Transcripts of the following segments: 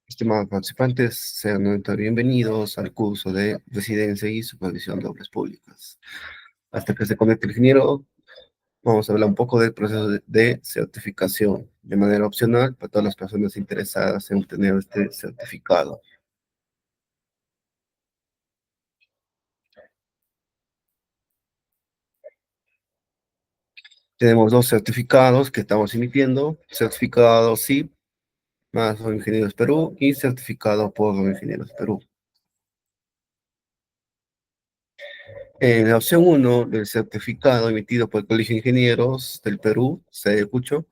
Estimados participantes, sean nuevamente bienvenidos al curso de Residencia y Supervisión de Obras Públicas. Hasta que se conecte el ingeniero, vamos a hablar un poco del proceso de certificación, de manera opcional para todas las personas interesadas en obtener este certificado. Tenemos dos certificados que estamos emitiendo, certificado SIP más Ingenieros Perú y certificado por Ingenieros Perú. En la opción uno del certificado emitido por el Colegio de Ingenieros del Perú, sede Cucho,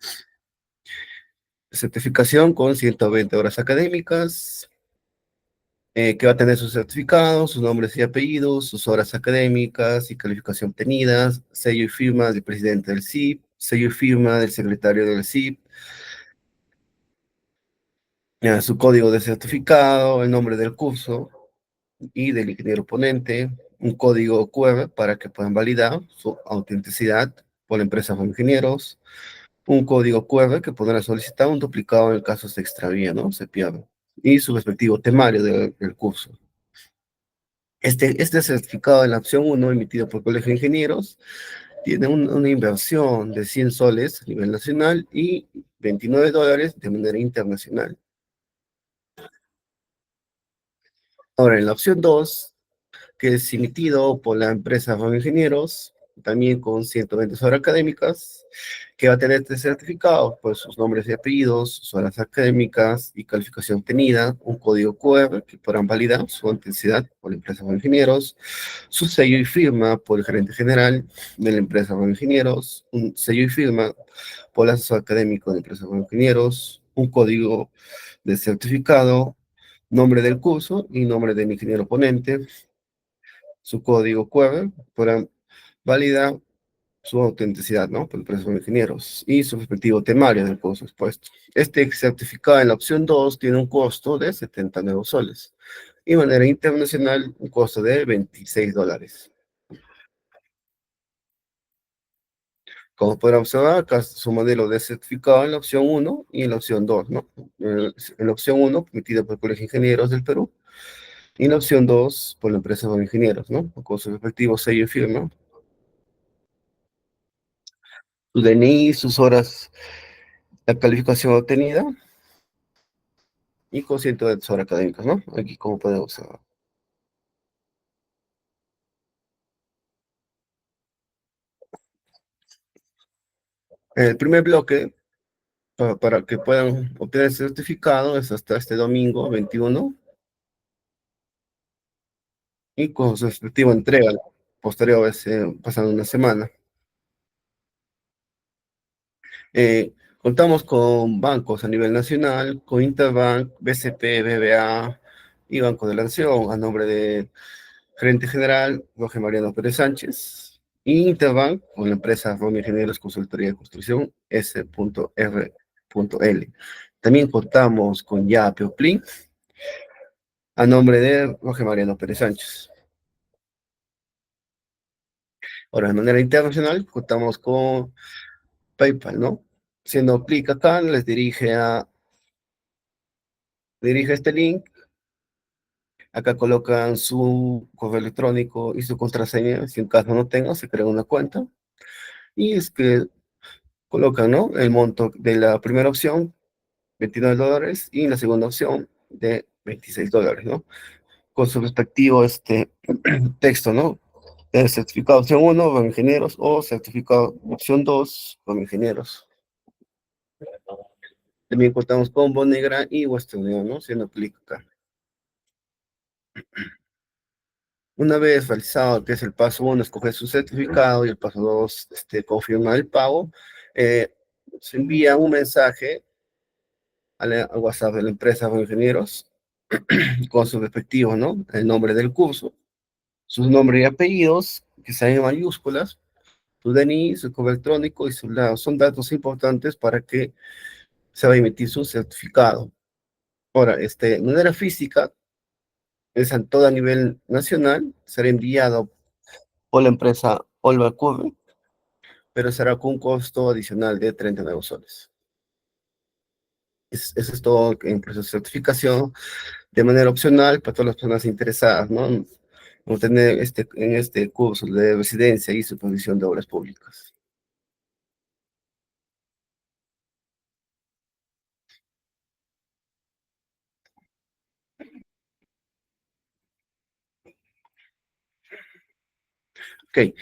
certificación con 120 horas académicas, que va a tener su certificado, sus nombres y apellidos, sus horas académicas y calificación obtenidas, sello y firma del presidente del CIP, sello y firma del secretario del CIP, su código de certificado, el nombre del curso y del ingeniero ponente, un código QR para que puedan validar su autenticidad por la empresa o ingenieros, un código QR que podrán solicitar un duplicado en el caso se extravíe, ¿no? Se pierde. Y su respectivo temario del curso. Este certificado de la opción uno emitido por Colegio de Ingenieros, tiene una inversión de 100 soles a nivel nacional y $29 de manera internacional. Ahora, en la opción 2 que es emitido por la empresa Juan Ingenieros, también con 120 horas académicas, que va a tener este certificado, pues sus nombres y apellidos, sus horas académicas y calificación obtenida, un código QR que podrán validar su autenticidad por la empresa Juan Ingenieros, su sello y firma por el gerente general de la empresa Juan Ingenieros, un sello y firma por el asesor académico de la empresa Juan Ingenieros, un código de certificado, nombre del curso y nombre del ingeniero ponente, su código QR para validar su autenticidad, ¿no? Por el proceso de ingenieros y su respectivo temario del curso expuesto. Este certificado en la opción 2 tiene un costo de 79 soles y de manera internacional un costo de $26. Como podrán observar, acá está su modelo de certificado en la opción uno y en la opción 2, ¿no? En la opción uno permitida por el Colegio de Ingenieros del Perú, y en la opción 2 por la empresa de ingenieros, ¿no? Con su respectivo sello y firma, su DNI, sus horas, la calificación obtenida y con 100 horas académicas, ¿no? Aquí como podemos observar. El primer bloque, para que puedan obtener el certificado, es hasta este domingo 21 y con su respectiva entrega posterior, pasando una semana. Contamos con bancos a nivel nacional, con Interbank, BCP, BBA y Banco de la Nación, a nombre de gerente general Jorge Mariano Pérez Sánchez, y Interbank con la empresa Romy Ingenieros Consultoría de Construcción S.R.L. También contamos con Yape o Plin, a nombre de Jorge Mariano Pérez Sánchez. Ahora, de manera internacional, contamos con PayPal, ¿no? Siendo clic acá, les dirige este link. Acá colocan su correo electrónico y su contraseña. Si en caso no tengan, se crea una cuenta. Y es que colocan, ¿no? El monto de la primera opción, $29, y la segunda opción de $26, ¿no? Con su respectivo texto, ¿no? El certificado opción uno para ingenieros o certificado opción 2 para ingenieros. También contamos con Bonegra y Western Union, ¿no? Siendo clic acá. Una vez realizado, que es el paso uno, escoger su certificado, y el paso 2, confirmar el pago, eh, se envía un mensaje al WhatsApp de la empresa de ingenieros con su respectivo, ¿no? El nombre del curso, sus nombres y apellidos, que sean en mayúsculas, su DNI, su correo electrónico y su lado. Son datos importantes para que se va a emitir su certificado. Ahora, de manera física, es a todo a nivel nacional, será enviado por la empresa Olva Curve, pero será con un costo adicional de 39 soles. Eso es todo en proceso de certificación, de manera opcional para todas las personas interesadas, ¿no? Vamos a tener en este curso de residencia y supervisión de obras públicas. Ok,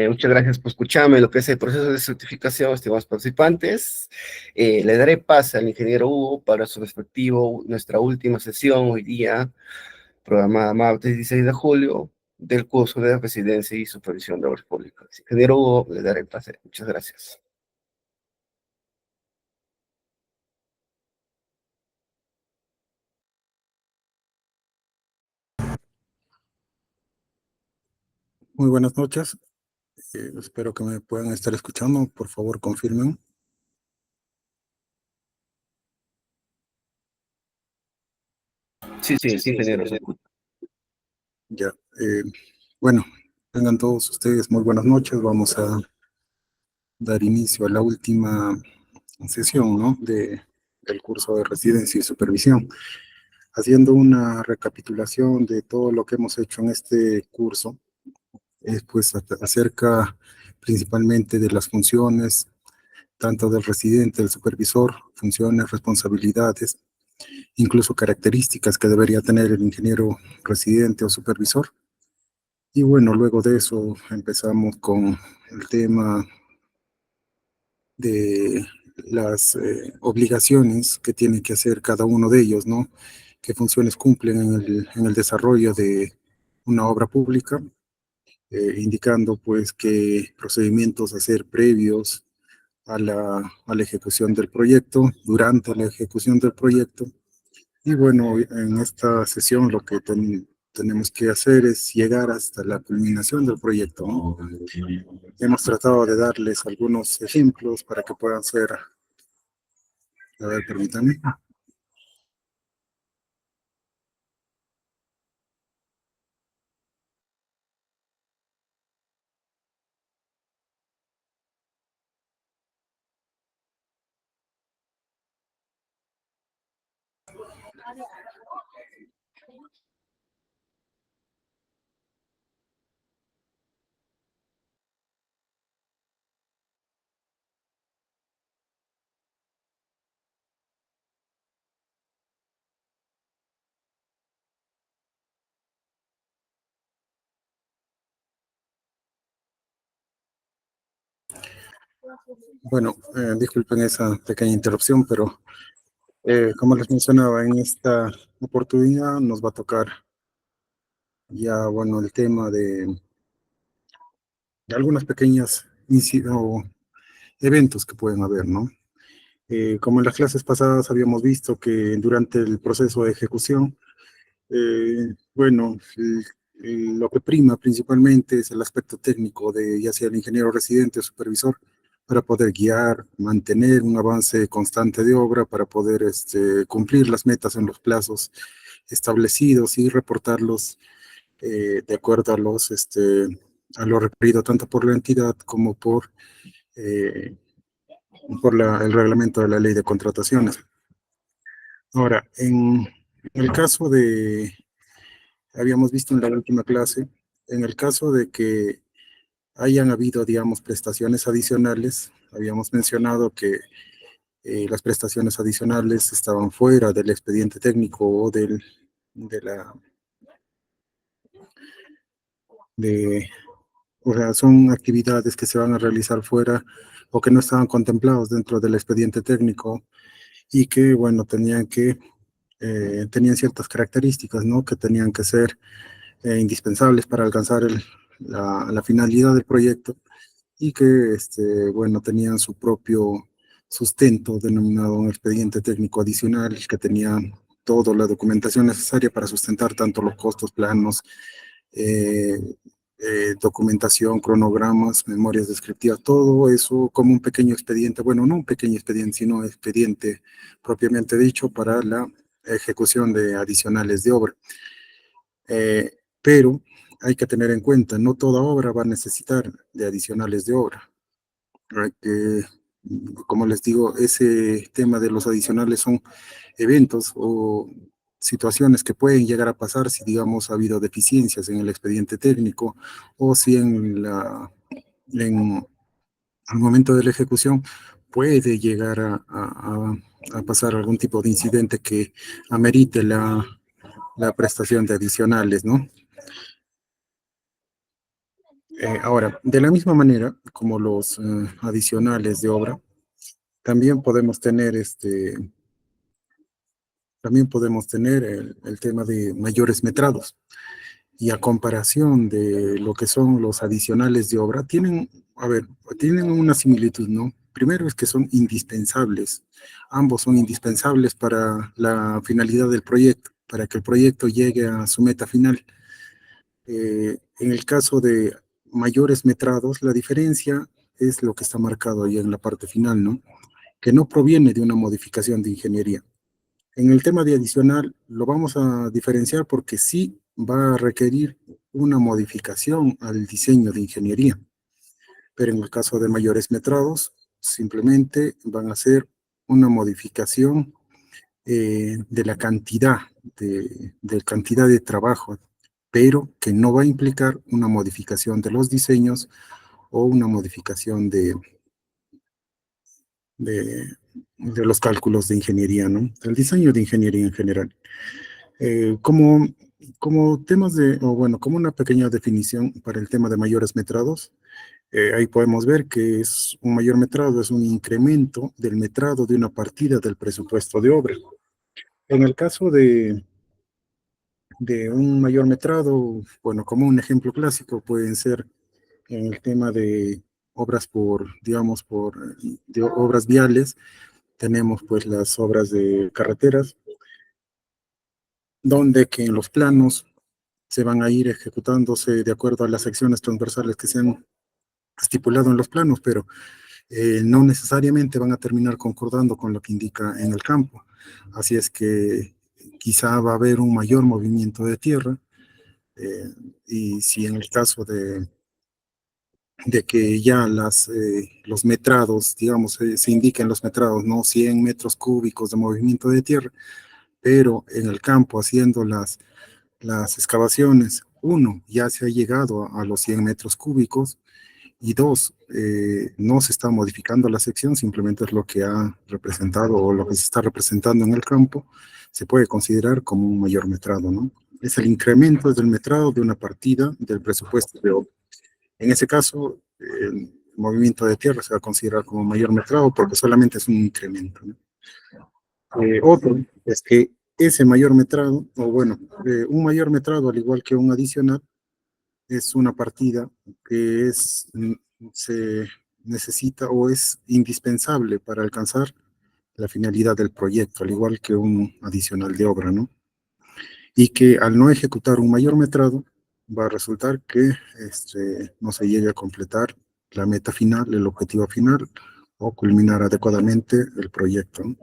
muchas gracias por escucharme lo que es el proceso de certificación, estimados participantes. Le daré pase al ingeniero Hugo para su respectivo, nuestra última sesión hoy día, programada martes 16 de julio, del curso de residencia y supervisión de obras públicas. Ingeniero Hugo, le daré pase. Muchas gracias. Muy buenas noches. Espero que me puedan estar escuchando. Por favor, confirmen. Sí, sí, sí, ingeniero. Ya. Bueno, tengan todos ustedes muy buenas noches. Vamos a dar inicio a la última sesión, ¿no? Del curso de residencia y supervisión. Haciendo una recapitulación de todo lo que hemos hecho en este curso, pues acerca principalmente de las funciones, tanto del residente, del supervisor, funciones, responsabilidades, incluso características que debería tener el ingeniero residente o supervisor. Y bueno, luego de eso empezamos con el tema de las obligaciones que tiene que hacer cada uno de ellos, ¿no? ¿Qué funciones cumplen en el desarrollo de una obra pública? Indicando pues qué procedimientos hacer previos a la ejecución del proyecto, durante la ejecución del proyecto. Y bueno, en esta sesión lo que tenemos que hacer es llegar hasta la culminación del proyecto, ¿no? Hemos tratado de darles algunos ejemplos para que puedan ser, a ver, permítanme. Bueno, disculpen esa pequeña interrupción, pero como les mencionaba, en esta oportunidad nos va a tocar ya, bueno, el tema de algunas pequeñas o eventos que pueden haber, ¿no? Como en las clases pasadas habíamos visto que durante el proceso de ejecución, bueno, lo que prima principalmente es el aspecto técnico de ya sea el ingeniero residente o supervisor para poder guiar, mantener un avance constante de obra, para poder cumplir las metas en los plazos establecidos y reportarlos de acuerdo a a lo requerido tanto por la entidad como eh, por el reglamento de la ley de contrataciones. Ahora, en el caso habíamos visto en la última clase, en el caso de que hayan habido, digamos, prestaciones adicionales, habíamos mencionado que las prestaciones adicionales estaban fuera del expediente técnico o de la, de, o sea, son actividades que se van a realizar fuera o que no estaban contemplados dentro del expediente técnico y que, bueno, tenían ciertas características, ¿no? Que tenían que ser indispensables para alcanzar la finalidad del proyecto y que, bueno, tenían su propio sustento denominado un expediente técnico adicional que tenía toda la documentación necesaria para sustentar tanto los costos, planos, eh, documentación, cronogramas, memorias descriptivas, todo eso como un pequeño expediente, bueno, no un pequeño expediente, sino expediente propiamente dicho para la ejecución de adicionales de obra. Pero hay que tener en cuenta, no toda obra va a necesitar de adicionales de obra. Como les digo, ese tema de los adicionales son eventos o situaciones que pueden llegar a pasar si, digamos, ha habido deficiencias en el expediente técnico o si en al momento de la ejecución puede llegar a pasar algún tipo de incidente que amerite la prestación de adicionales, ¿no? Ahora, de la misma manera como los adicionales de obra, también podemos tener también podemos tener el tema de mayores metrados. Y a comparación de lo que son los adicionales de obra, tienen, a ver, tienen una similitud, ¿no? Primero es que son indispensables. Ambos son indispensables para la finalidad del proyecto, para que el proyecto llegue a su meta final. En el caso de mayores metrados, la diferencia es lo que está marcado ahí en la parte final, ¿no? Que no proviene de una modificación de ingeniería. En el tema de adicional lo vamos a diferenciar porque sí va a requerir una modificación al diseño de ingeniería, pero en el caso de mayores metrados simplemente van a ser una modificación de la cantidad de cantidad de trabajo, pero que no va a implicar una modificación de los diseños o una modificación de, de los cálculos de ingeniería, ¿no? El diseño de ingeniería en general. Como, como temas de, o bueno, como una pequeña definición para el tema de mayores metrados, ahí podemos ver que es un mayor metrado, es un incremento del metrado de una partida del presupuesto de obra. En el caso de un mayor metrado, bueno, como un ejemplo clásico pueden ser en el tema de obras por, digamos, de obras viales, tenemos pues las obras de carreteras, donde que en los planos se van a ir ejecutándose de acuerdo a las secciones transversales que se han estipulado en los planos, pero no necesariamente van a terminar concordando con lo que indica en el campo. Así es que quizá va a haber un mayor movimiento de tierra, eh, y si en el caso de que ya los metrados, digamos, se indiquen los metrados, no 100 metros cúbicos de movimiento de tierra, pero en el campo haciendo las excavaciones, uno, ya se ha llegado a los 100 metros cúbicos y dos, no se está modificando la sección, simplemente es lo que ha representado o lo que se está representando en el campo, se puede considerar como un mayor metrado, ¿no? Es el incremento del metrado de una partida del presupuesto de obra. En ese caso, el movimiento de tierra se va a considerar como mayor metrado porque solamente es un incremento, ¿no? Otro es que ese mayor metrado, o bueno, un mayor metrado al igual que un adicional, es una partida que se necesita o es indispensable para alcanzar la finalidad del proyecto, al igual que un adicional de obra, ¿no? Y que al no ejecutar un mayor metrado, va a resultar que no se llegue a completar la meta final, el objetivo final, o culminar adecuadamente el proyecto, ¿no?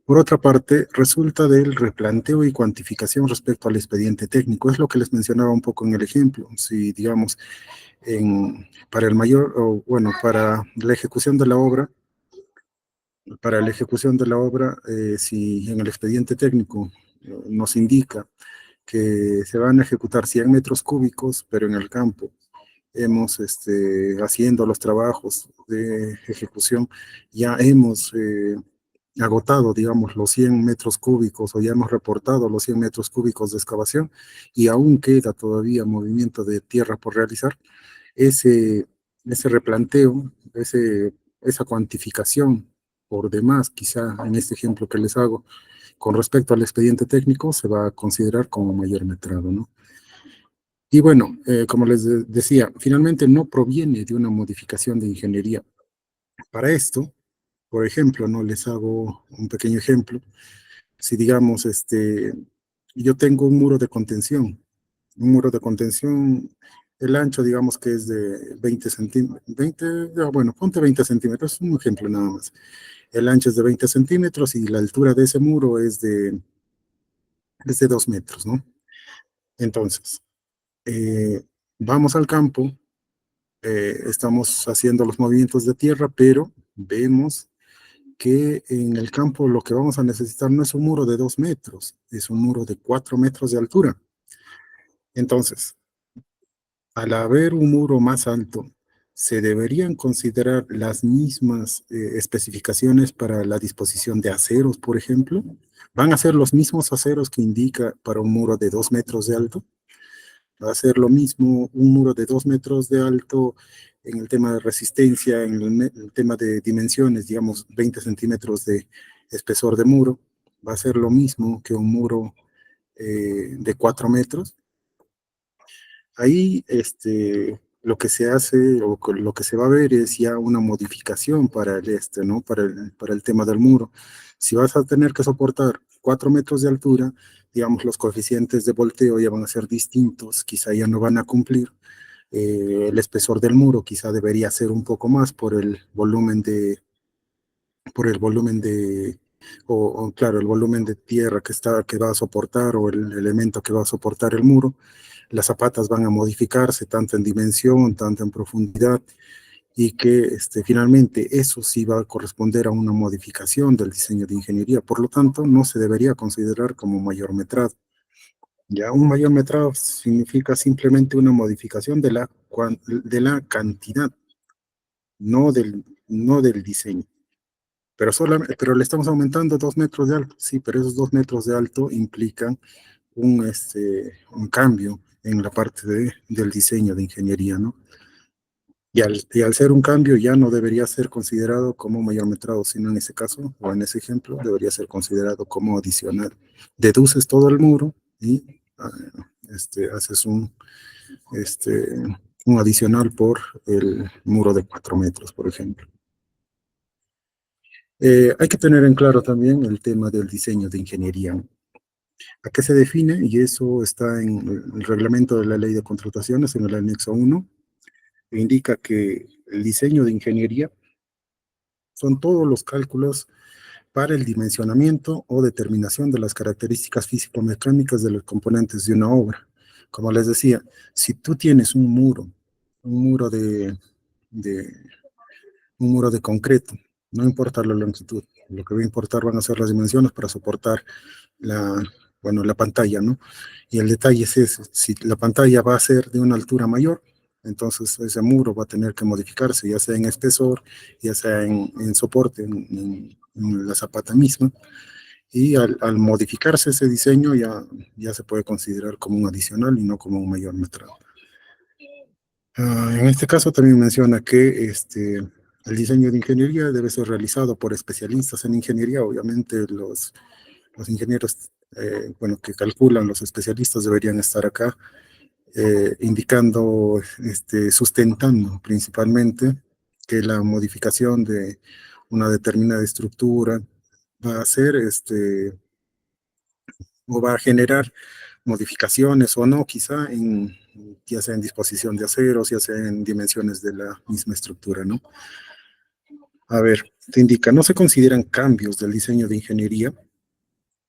Por otra parte, resulta del replanteo y cuantificación respecto al expediente técnico. Es lo que les mencionaba un poco en el ejemplo. Si, digamos, para el mayor, o bueno, para la ejecución de la obra, si en el expediente técnico nos indica que se van a ejecutar 100 metros cúbicos, pero en el campo hemos, haciendo los trabajos de ejecución, ya hemos agotado, digamos, los 100 metros cúbicos o ya hemos reportado los 100 metros cúbicos de excavación y aún queda todavía movimiento de tierra por realizar, ese replanteo, esa cuantificación por demás, quizá en este ejemplo que les hago, con respecto al expediente técnico, se va a considerar como mayor metrado, ¿no? Y bueno, como les decía, finalmente no proviene de una modificación de ingeniería. Para esto, por ejemplo, no les hago un pequeño ejemplo. Si digamos, yo tengo un muro de contención, el ancho, digamos que es de 20 centímetros, bueno, ponte 20 centímetros, es un ejemplo nada más. El ancho es de 20 centímetros y la altura de ese muro es de 2 metros, ¿no? Entonces, eh, vamos al campo estamos haciendo los movimientos de tierra, pero vemos que en el campo lo que vamos a necesitar no es un muro de 2 metros, es un muro de 4 metros de altura. Entonces, al haber un muro más alto, se deberían considerar las mismas especificaciones para la disposición de aceros, por ejemplo. ¿Van a ser los mismos aceros que indica para un muro de 2 metros de alto? Va a ser lo mismo un muro de 2 metros de alto en el tema de resistencia, en el tema de dimensiones, digamos 20 centímetros de espesor de muro. Va a ser lo mismo que un muro de 4 metros. Ahí lo que se hace o lo que se va a ver es ya una modificación para ¿no? Para el tema del muro. Si vas a tener que soportar 4 metros de altura, digamos, los coeficientes de volteo ya van a ser distintos, quizá ya no van a cumplir. El espesor del muro quizá debería ser un poco más claro, el volumen de tierra que va a soportar o el elemento que va a soportar el muro. Las zapatas van a modificarse tanto en dimensión, tanto en profundidad, y que finalmente eso sí va a corresponder a una modificación del diseño de ingeniería. Por lo tanto, no se debería considerar como mayor metrado. Ya un mayor metrado significa simplemente una modificación de la cantidad, no del diseño. Pero le estamos aumentando 2 metros de alto, sí, pero esos 2 metros de alto implican un cambio en la parte del diseño de ingeniería, ¿no? Y al ser un cambio ya no debería ser considerado como mayor metrado, sino en ese caso, o en ese ejemplo, debería ser considerado como adicional. Deduces todo el muro y ah, haces un adicional por el muro de 4 metros, por ejemplo. Hay que tener en claro también el tema del diseño de ingeniería. ¿A qué se define? Y eso está en el reglamento de la ley de contrataciones, en el anexo 1, que indica que el diseño de ingeniería son todos los cálculos para el dimensionamiento o determinación de las características físico-mecánicas de los componentes de una obra. Como les decía, si tú tienes un muro de, un muro de concreto, no importa la longitud, lo que va a importar van a ser las dimensiones para soportar la pantalla, ¿no? Y el detalle es eso, si la pantalla va a ser de una altura mayor, entonces ese muro va a tener que modificarse, ya sea en espesor, ya sea en soporte, en la zapata misma, y al modificarse ese diseño ya se puede considerar como un adicional y no como un mayor metrado. En este caso también menciona que el diseño de ingeniería debe ser realizado por especialistas en ingeniería. Obviamente los ingenieros que calculan, los especialistas deberían estar acá indicando, sustentando principalmente que la modificación de una determinada estructura va a hacer o va a generar modificaciones o no, quizá ya sea en disposición de aceros, ya sea en dimensiones de la misma estructura, ¿no? A ver, te indica, no se consideran cambios del diseño de ingeniería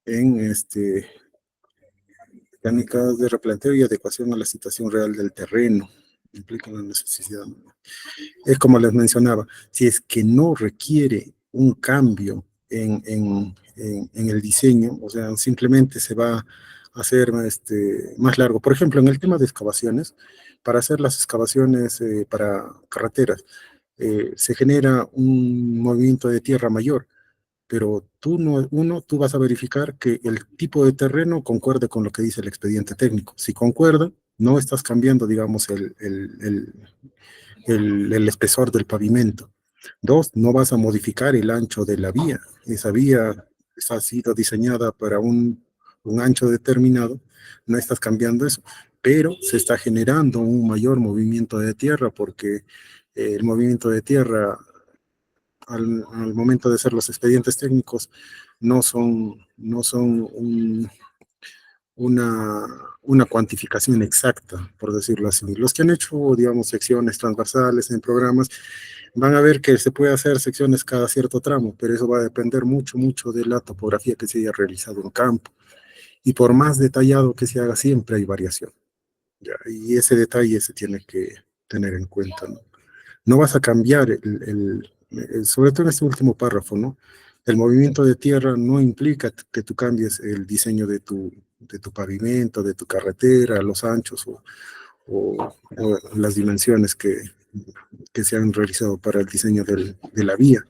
en mecánicas de replanteo y adecuación a la situación real del terreno. Implica la necesidad. Es como les mencionaba, si es que no requiere un cambio en el diseño, o sea, simplemente se va a hacer más largo. Por ejemplo, en el tema de excavaciones, para hacer las excavaciones para carreteras, se genera un movimiento de tierra mayor, pero tú vas a verificar que el tipo de terreno concuerde con lo que dice el expediente técnico. Si concuerda, no estás cambiando, digamos, el espesor del pavimento. Dos, no vas a modificar el ancho de la vía. Esa vía ha sido diseñada para un ancho determinado, no estás cambiando eso, pero se está generando un mayor movimiento de tierra porque el movimiento de tierra al momento de hacer los expedientes técnicos no son una, una cuantificación exacta, por decirlo así. Los que han hecho, digamos, secciones transversales en programas, van a ver que se puede hacer secciones cada cierto tramo, pero eso va a depender mucho, mucho de la topografía que se haya realizado en campo. Y por más detallado que se haga, siempre hay variación. ¿Ya? Y ese detalle se tiene tener en cuenta, ¿no? No vas a cambiar, sobre todo en este último párrafo, ¿no? El movimiento de tierra no implica que tú cambies el diseño de tu pavimento, de tu carretera, los anchos o las dimensiones que se han realizado para el diseño de la vía.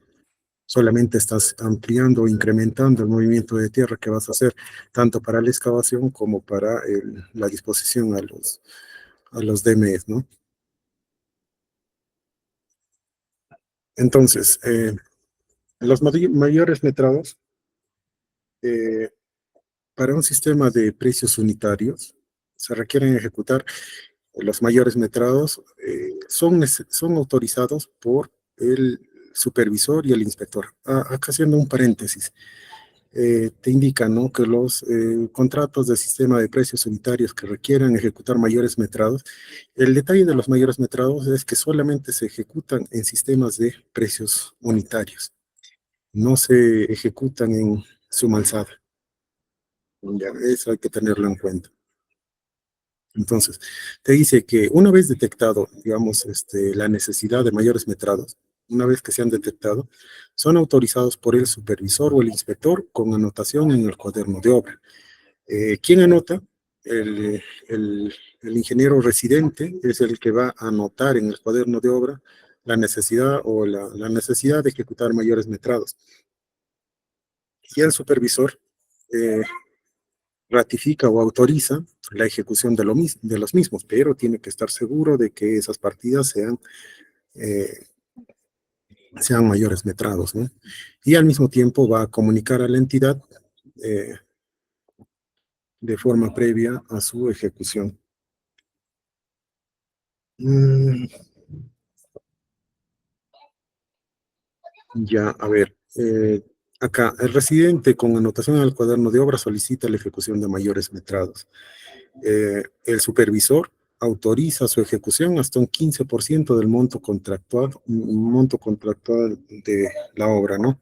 Solamente estás ampliando o incrementando el movimiento de tierra que vas a hacer, tanto para la excavación como para la disposición a los DMs, ¿no? Entonces, los mayores metrados, eh, para un sistema de precios unitarios, se requieren ejecutar los mayores metrados, son autorizados por el supervisor y el inspector. Acá haciendo un paréntesis, te indica, ¿no?, que los contratos de sistema de precios unitarios que requieran ejecutar mayores metrados, el detalle de los mayores metrados es que solamente se ejecutan en sistemas de precios unitarios, no se ejecutan en suma alzada. Ya, eso hay que tenerlo en cuenta. Entonces, te dice que una vez detectado, digamos, la necesidad de mayores metrados, una vez que se han detectado, son autorizados por el supervisor o el inspector con anotación en el cuaderno de obra. ¿Quién anota? El, el- el ingeniero residente es el que va a anotar en el cuaderno de obra la necesidad o la necesidad de ejecutar mayores metrados. Y el supervisor eh, ratifica o autoriza la ejecución de los mismos, pero tiene que estar seguro de que esas partidas eh, sean mayores metrados, ¿no? Y al mismo tiempo va a comunicar a la entidad eh, de forma previa a su ejecución. Mm, ya, a ver, acá, el residente con anotación al cuaderno de obra solicita la ejecución de mayores metrados. El supervisor autoriza su ejecución hasta un 15% del monto contractual de la obra, ¿no?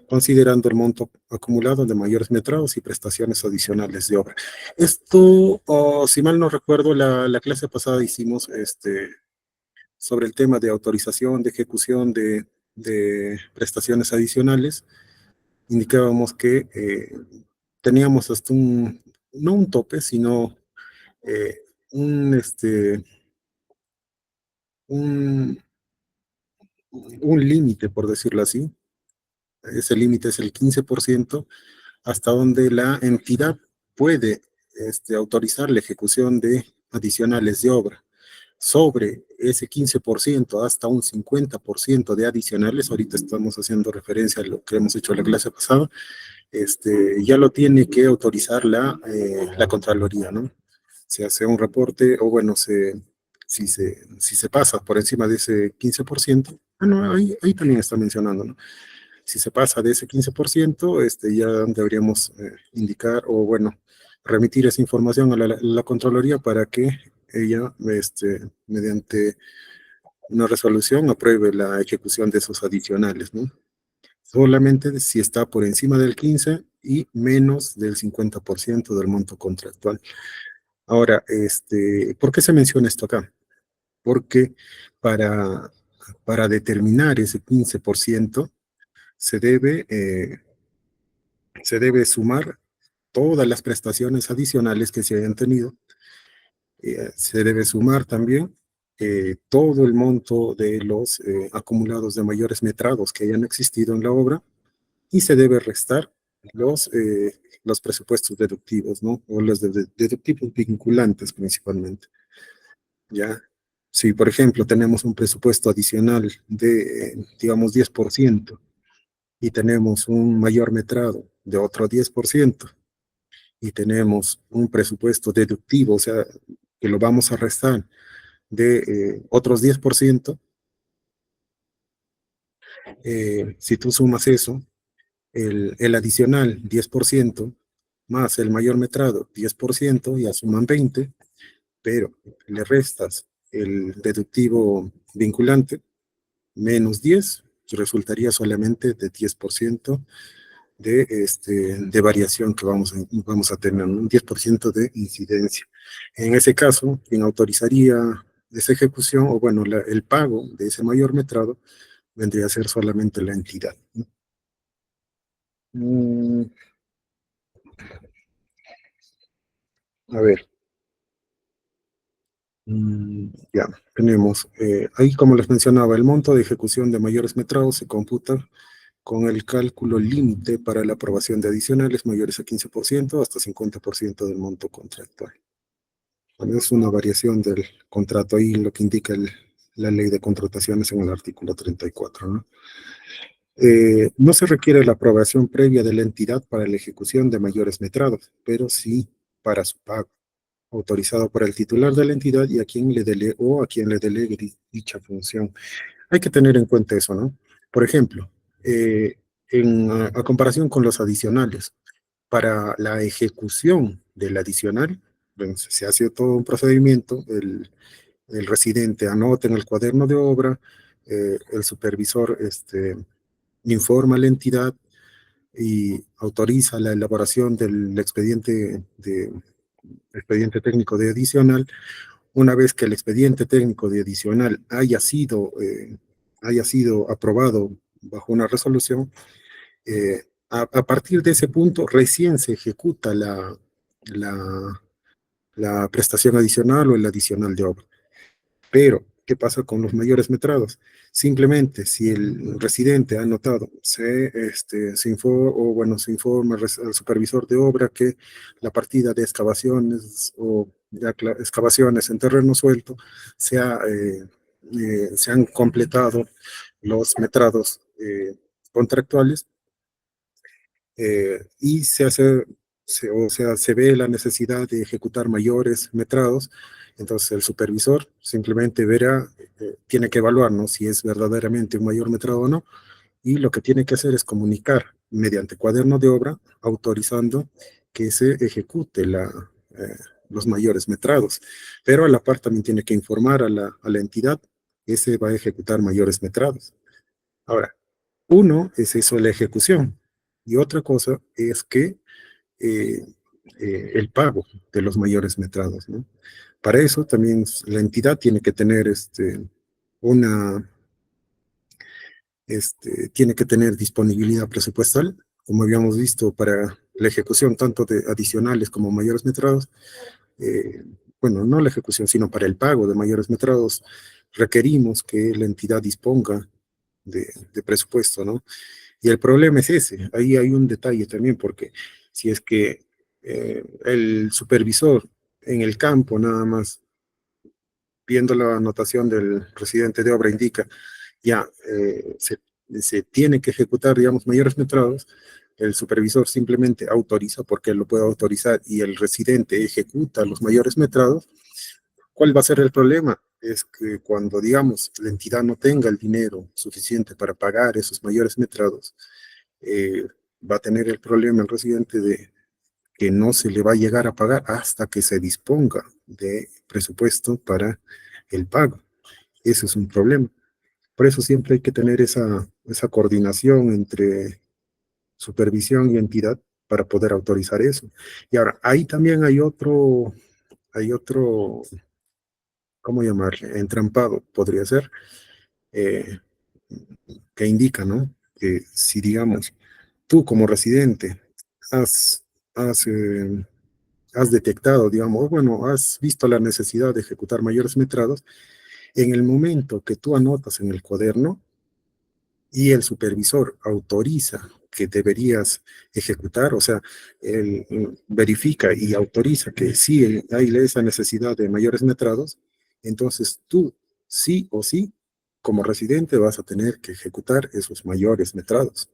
Considerando el monto acumulado de mayores metrados y prestaciones adicionales de obra. Esto, si mal no recuerdo, la clase pasada hicimos sobre el tema de autorización de ejecución de prestaciones adicionales. Indicábamos que teníamos hasta no un tope, sino eh, un, este, un, un límite, por decirlo así. Ese límite es el 15%, hasta donde la entidad puede autorizar la ejecución de adicionales de obra. Sobre ese 15% hasta un 50% de adicionales, ahorita estamos haciendo referencia a lo que hemos hecho en la clase pasada, ya lo tiene que autorizar la Contraloría, ¿no? Se hace un reporte, o bueno, si se pasa por encima de ese 15%, bueno, ahí también está mencionando, ¿no? Si se pasa de ese 15%, ya deberíamos indicar, o bueno, remitir esa información a la Contraloría para que ella, mediante una resolución, apruebe la ejecución de esos adicionales, ¿no? Solamente si está por encima del 15 y menos del 50% del monto contractual. Ahora, ¿por qué se menciona esto acá? Porque para, para determinar ese 15% se debe, eh, se debe sumar todas las prestaciones adicionales que se hayan tenido. Se debe sumar también todo el monto de los acumulados de mayores metrados que hayan existido en la obra, y se debe restar los presupuestos deductivos, ¿no? O los deductivos vinculantes principalmente, ¿ya? Si, por ejemplo, tenemos un presupuesto adicional de, digamos, 10% y tenemos un mayor metrado de otro 10% y tenemos un presupuesto deductivo, o sea, que lo vamos a restar de otros 10%, si tú sumas eso, el adicional 10% más el mayor metrado 10%, ya suman 20, pero le restas el deductivo vinculante menos 10, resultaría solamente de 10% de variación que vamos a tener, ¿no? Un 10% de incidencia. En ese caso, quien autorizaría esa ejecución, o bueno, el pago de ese mayor metrado vendría a ser solamente la entidad, ¿no? Mm, a ver, ya, tenemos, ahí como les mencionaba, el monto de ejecución de mayores metrados se computa con el cálculo límite para la aprobación de adicionales mayores a 15% hasta 50% del monto contractual. Bueno, es una variación del contrato ahí, lo que indica la ley de contrataciones en el artículo 34, ¿no? No se requiere la aprobación previa de la entidad para la ejecución de mayores metrados, pero sí para su pago, autorizado por el titular de la entidad y a quien le delegue o a quien le delegue dicha función. Hay que tener en cuenta eso, ¿no? Por ejemplo, a comparación con los adicionales, para la ejecución del adicional, bueno, se hace todo un procedimiento, el residente anota en el cuaderno de obra, el supervisor informa a la entidad y autoriza la elaboración del expediente técnico de adicional. Una vez que el expediente técnico de adicional haya sido aprobado bajo una resolución, a partir de ese punto recién se ejecuta la, la prestación adicional o el adicional de obra. Pero, ¿qué pasa con los mayores metrados? Simplemente, si el residente ha anotado, se informa al supervisor de obra que la partida de excavaciones o de excavaciones en terreno suelto se han completado los metrados contractuales, y o sea, se ve la necesidad de ejecutar mayores metrados, entonces el supervisor simplemente verá, tiene que evaluar, ¿no?, si es verdaderamente un mayor metrado o no, y lo que tiene que hacer es comunicar mediante cuaderno de obra, autorizando que se ejecute los mayores metrados, pero a la par también tiene que informar a la entidad que se va a ejecutar mayores metrados. Ahora, uno es eso, la ejecución, y otra cosa es que eh, el pago de los mayores metrados, ¿no? Para eso también la entidad tiene que tener una, tiene que tener disponibilidad presupuestal, como habíamos visto, para la ejecución tanto de adicionales como mayores metrados. eh, bueno, no la ejecución, sino para el pago de mayores metrados, requerimos que la entidad disponga de presupuesto, ¿no? Y el problema es ese, ahí hay un detalle también, porque si es que el supervisor en el campo nada más, viendo la anotación del residente de obra, indica ya se tiene que ejecutar, digamos, mayores metrados, el supervisor simplemente autoriza porque él lo puede autorizar y el residente ejecuta los mayores metrados. ¿Cuál va a ser el problema? Es que cuando, digamos, la entidad no tenga el dinero suficiente para pagar esos mayores metrados, eh, va a tener el problema el residente de que no se le va a llegar a pagar hasta que se disponga de presupuesto para el pago. Eso es un problema. Por eso siempre hay que tener esa coordinación entre supervisión y entidad para poder autorizar eso. Y ahora, ahí también hay otro, ¿cómo llamarle? Entrampado, podría ser, eh, que indica, ¿no? Que si, digamos, tú como residente has, has, eh, has detectado, digamos, bueno, has visto la necesidad de ejecutar mayores metrados, en el momento que tú anotas en el cuaderno y el supervisor autoriza que deberías ejecutar, o sea, él verifica y autoriza que sí hay esa necesidad de mayores metrados, entonces tú sí o sí, como residente, vas a tener que ejecutar esos mayores metrados.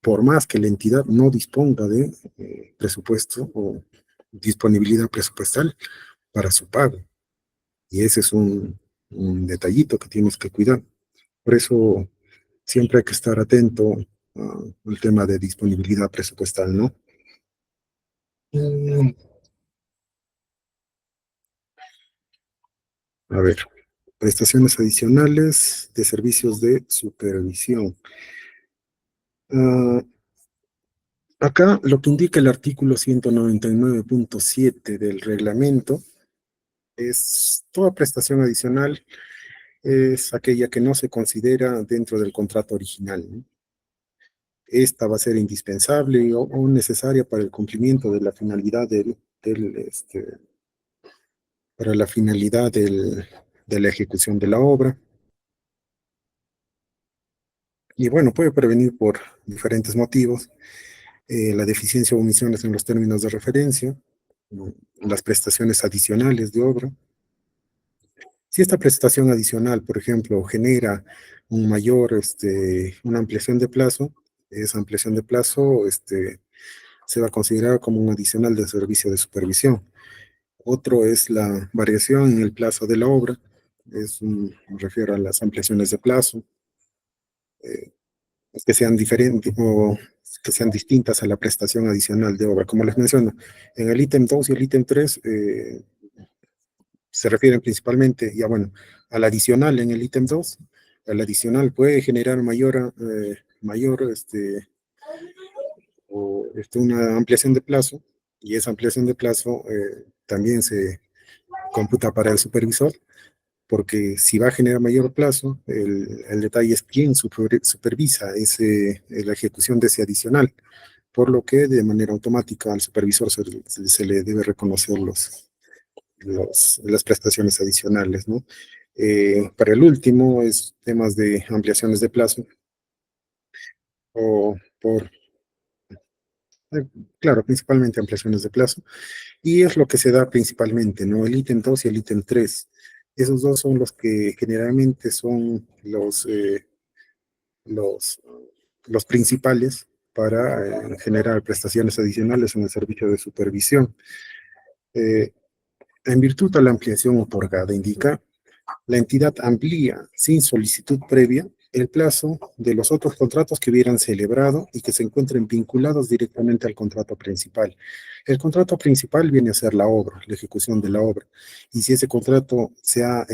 Por más que la entidad no disponga de presupuesto o disponibilidad presupuestal para su pago. Y ese es un detallito que tienes que cuidar. Por eso siempre hay que estar atento al tema de disponibilidad presupuestal, ¿no? Mm, A ver, prestaciones adicionales de servicios de supervisión. Ah, acá lo que indica el artículo 199.7 del reglamento Es toda prestación adicional, es aquella que no se considera dentro del contrato original, ¿no? Esta va a ser indispensable o necesaria para el cumplimiento de la finalidad para la finalidad de la ejecución de la obra. Y bueno, puede prevenir por diferentes motivos, la deficiencia o omisiones en los términos de referencia, ¿no? Las prestaciones adicionales de obra. Si esta prestación adicional, por ejemplo, genera una ampliación de plazo, esa ampliación de plazo, se va a considerar como un adicional de servicio de supervisión. Otro es la variación en el plazo de la obra, me refiero a las ampliaciones de plazo, eh, que sean diferentes o que sean distintas a la prestación adicional de obra. Como les menciono, en el ítem 2 y el ítem 3 se refieren principalmente, ya bueno, al adicional en el ítem 2. El adicional puede generar mayor una ampliación de plazo, y esa ampliación de plazo también se computa para el supervisor, porque si va a generar mayor plazo, el detalle es quién supervisa la ejecución de ese adicional, por lo que de manera automática al supervisor se le debe reconocer las prestaciones adicionales, ¿no? Para el último es temas de ampliaciones de plazo o por, eh, claro, principalmente ampliaciones de plazo, y es lo que se da principalmente, ¿no? El ítem 2 y el ítem 3. Esos dos son los que generalmente son los, los principales para generar prestaciones adicionales en el servicio de supervisión. Eh, en virtud de la ampliación otorgada, indica, la entidad amplía sin solicitud previa el plazo de los otros contratos que hubieran celebrado y que se encuentren vinculados directamente al contrato principal. El contrato principal viene a ser la obra, la ejecución de la obra. Y si ese contrato se han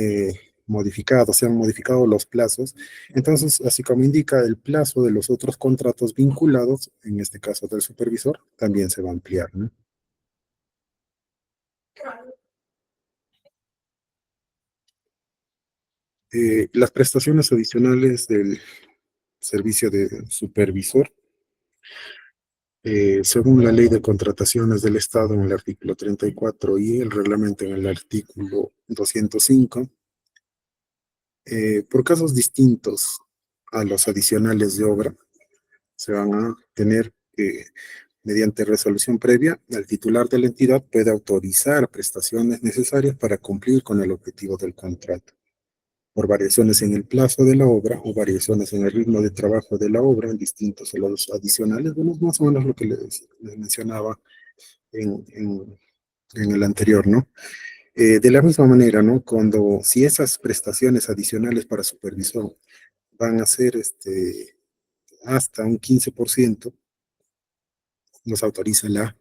modificado los plazos, entonces, así como indica, el plazo de los otros contratos vinculados, en este caso del supervisor, también se va a ampliar, ¿no? Las prestaciones adicionales del servicio de supervisor, según la Ley de Contrataciones del Estado en el artículo 34 y el reglamento en el artículo 205, por casos distintos a los adicionales de obra, se van a tener que, mediante resolución previa, el titular de la entidad puede autorizar prestaciones necesarias para cumplir con el objetivo del contrato, por variaciones en el plazo de la obra o variaciones en el ritmo de trabajo de la obra, distintos a los adicionales. Bueno, más o menos lo que les mencionaba en el anterior, ¿no? De la misma manera, ¿no? Si esas prestaciones adicionales para supervisor van a ser hasta un 15%, los autoriza la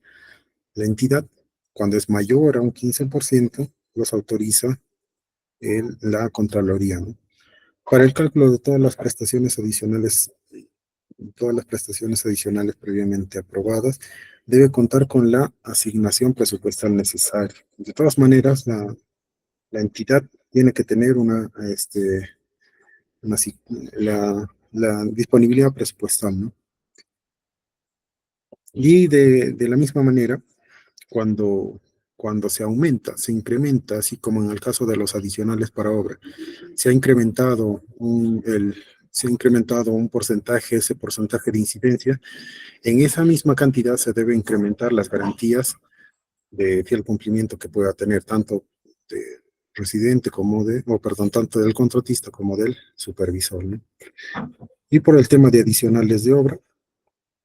entidad. Cuando es mayor a un 15%, los autoriza la Contraloría, ¿no? Para el cálculo de todas las prestaciones adicionales previamente aprobadas, debe contar con la asignación presupuestal necesaria. De todas maneras, la entidad tiene que tener una asi- la disponibilidad presupuestal, ¿no? Y de la misma manera, cuando, cuando se aumenta, se incrementa, así como en el caso de los adicionales para obra, se ha incrementado se ha incrementado un porcentaje, ese porcentaje de incidencia, en esa misma cantidad se debe incrementar las garantías de fiel cumplimiento que pueda tener tanto de residente o perdón, tanto del contratista como del supervisor, ¿no? Y por el tema de adicionales de obra,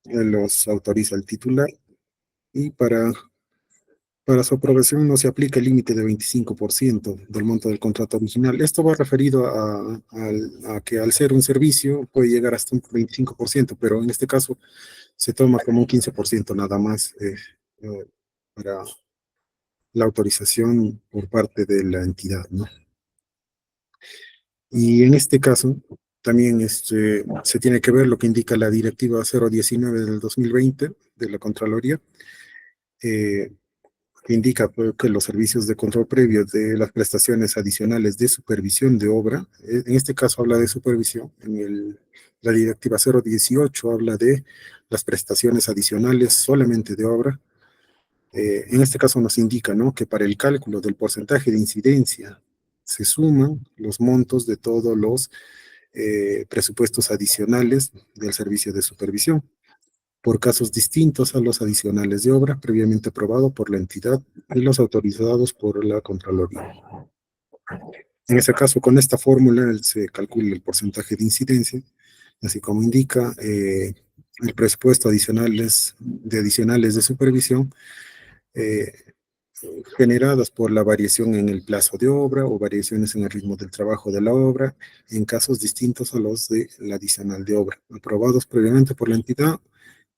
los autoriza el titular, y para su aprobación no se aplica el límite de 25% del monto del contrato original. Esto va referido a que al ser un servicio puede llegar hasta un 25%, pero en este caso se toma como un 15% nada más, para la autorización por parte de la entidad, ¿no? Y en este caso, también se tiene que ver lo que indica la Directiva 019 del 2020 de la Contraloría, eh, que indica pues, que los servicios de control previo de las prestaciones adicionales de supervisión de obra, en este caso habla de supervisión, la directiva 018 habla de las prestaciones adicionales solamente de obra. En este caso nos indica, ¿no?, que para el cálculo del porcentaje de incidencia se suman los montos de todos los presupuestos adicionales del servicio de supervisión, por casos distintos a los adicionales de obra previamente aprobado por la entidad y los autorizados por la Contraloría. En ese caso, con esta fórmula se calcula el porcentaje de incidencia, así como indica el presupuesto adicionales de supervisión eh, generadas por la variación en el plazo de obra o variaciones en el ritmo del trabajo de la obra, en casos distintos a los de la adicional de obra, aprobados previamente por la entidad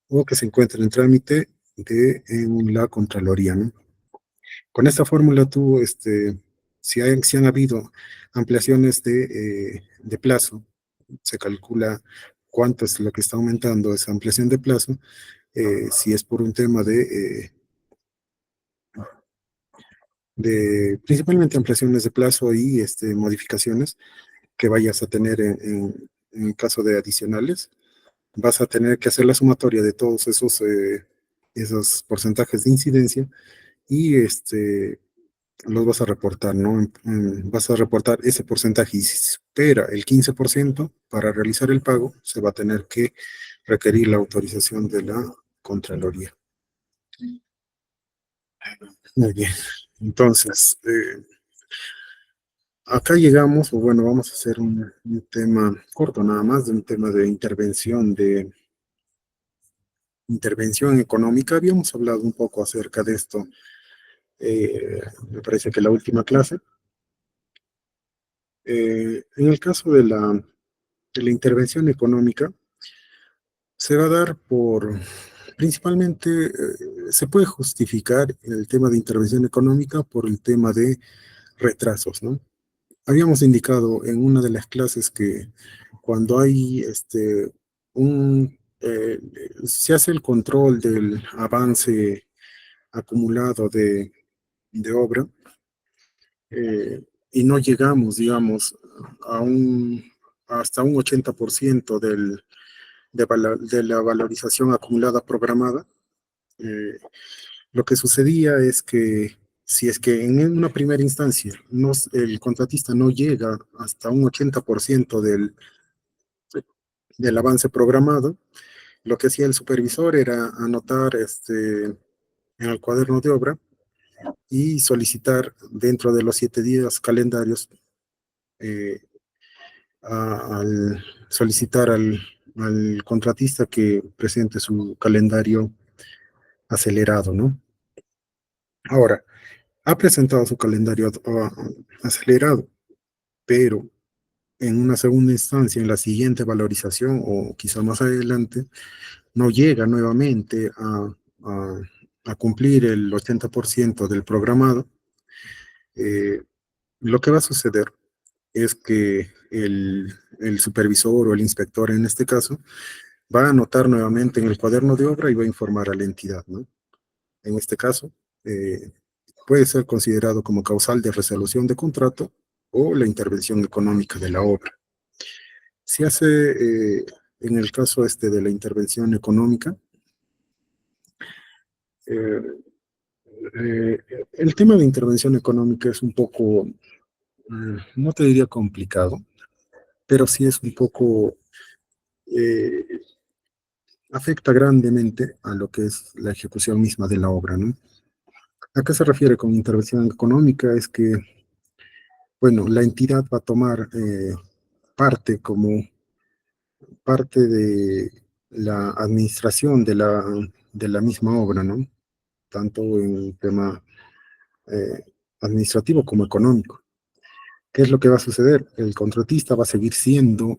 o que se encuentren en trámite en la Contraloría, ¿no? Con esta fórmula tú, si han habido ampliaciones de plazo, se calcula cuánto es lo que está aumentando esa ampliación de plazo, si es por un tema de principalmente ampliaciones de plazo y modificaciones que vayas a tener en caso de adicionales, vas a tener que hacer la sumatoria de todos esos porcentajes de incidencia y los vas a reportar, ¿no? Vas a reportar ese porcentaje y si supera el 15% para realizar el pago, se va a tener que requerir la autorización de la Contraloría. Muy bien. Entonces, acá llegamos, o bueno, vamos a hacer un tema corto nada más, de un tema de intervención económica. Habíamos hablado un poco acerca de esto, me parece que la última clase. En el caso de la intervención económica, se va a dar principalmente, se puede justificar el tema de intervención económica por el tema de retrasos, ¿no? Habíamos indicado en una de las clases que cuando hay se hace el control del avance acumulado de obra y no llegamos, digamos, a hasta un 80% de la valorización acumulada programada. Lo que sucedía es que si es que en una primera instancia el contratista no llega hasta un 80% del avance programado, lo que hacía el supervisor era anotar en el cuaderno de obra y solicitar dentro de los 7 días calendarios, eh, solicitar al contratista que presente su calendario acelerado, ¿no? Ahora, ha presentado su calendario acelerado, pero en una segunda instancia, en la siguiente valorización o quizá más adelante, no llega nuevamente a cumplir el 80% del programado, lo que va a suceder es que el supervisor o el inspector en este caso va a anotar nuevamente en el cuaderno de obra y va a informar a la entidad, ¿no? En este caso, eh, puede ser considerado como causal de resolución de contrato o la intervención económica de la obra. Se hace, en el caso de la intervención económica, eh, eh, el tema de intervención económica es un poco, no te diría complicado, pero sí es un poco, eh, afecta grandemente a lo que es la ejecución misma de la obra, ¿no? ¿A qué se refiere con intervención económica? Es que, bueno, la entidad va a tomar como parte de la administración de la misma obra, ¿no? Tanto en el tema eh, administrativo como económico. ¿Qué es lo que va a suceder? El contratista va a seguir siendo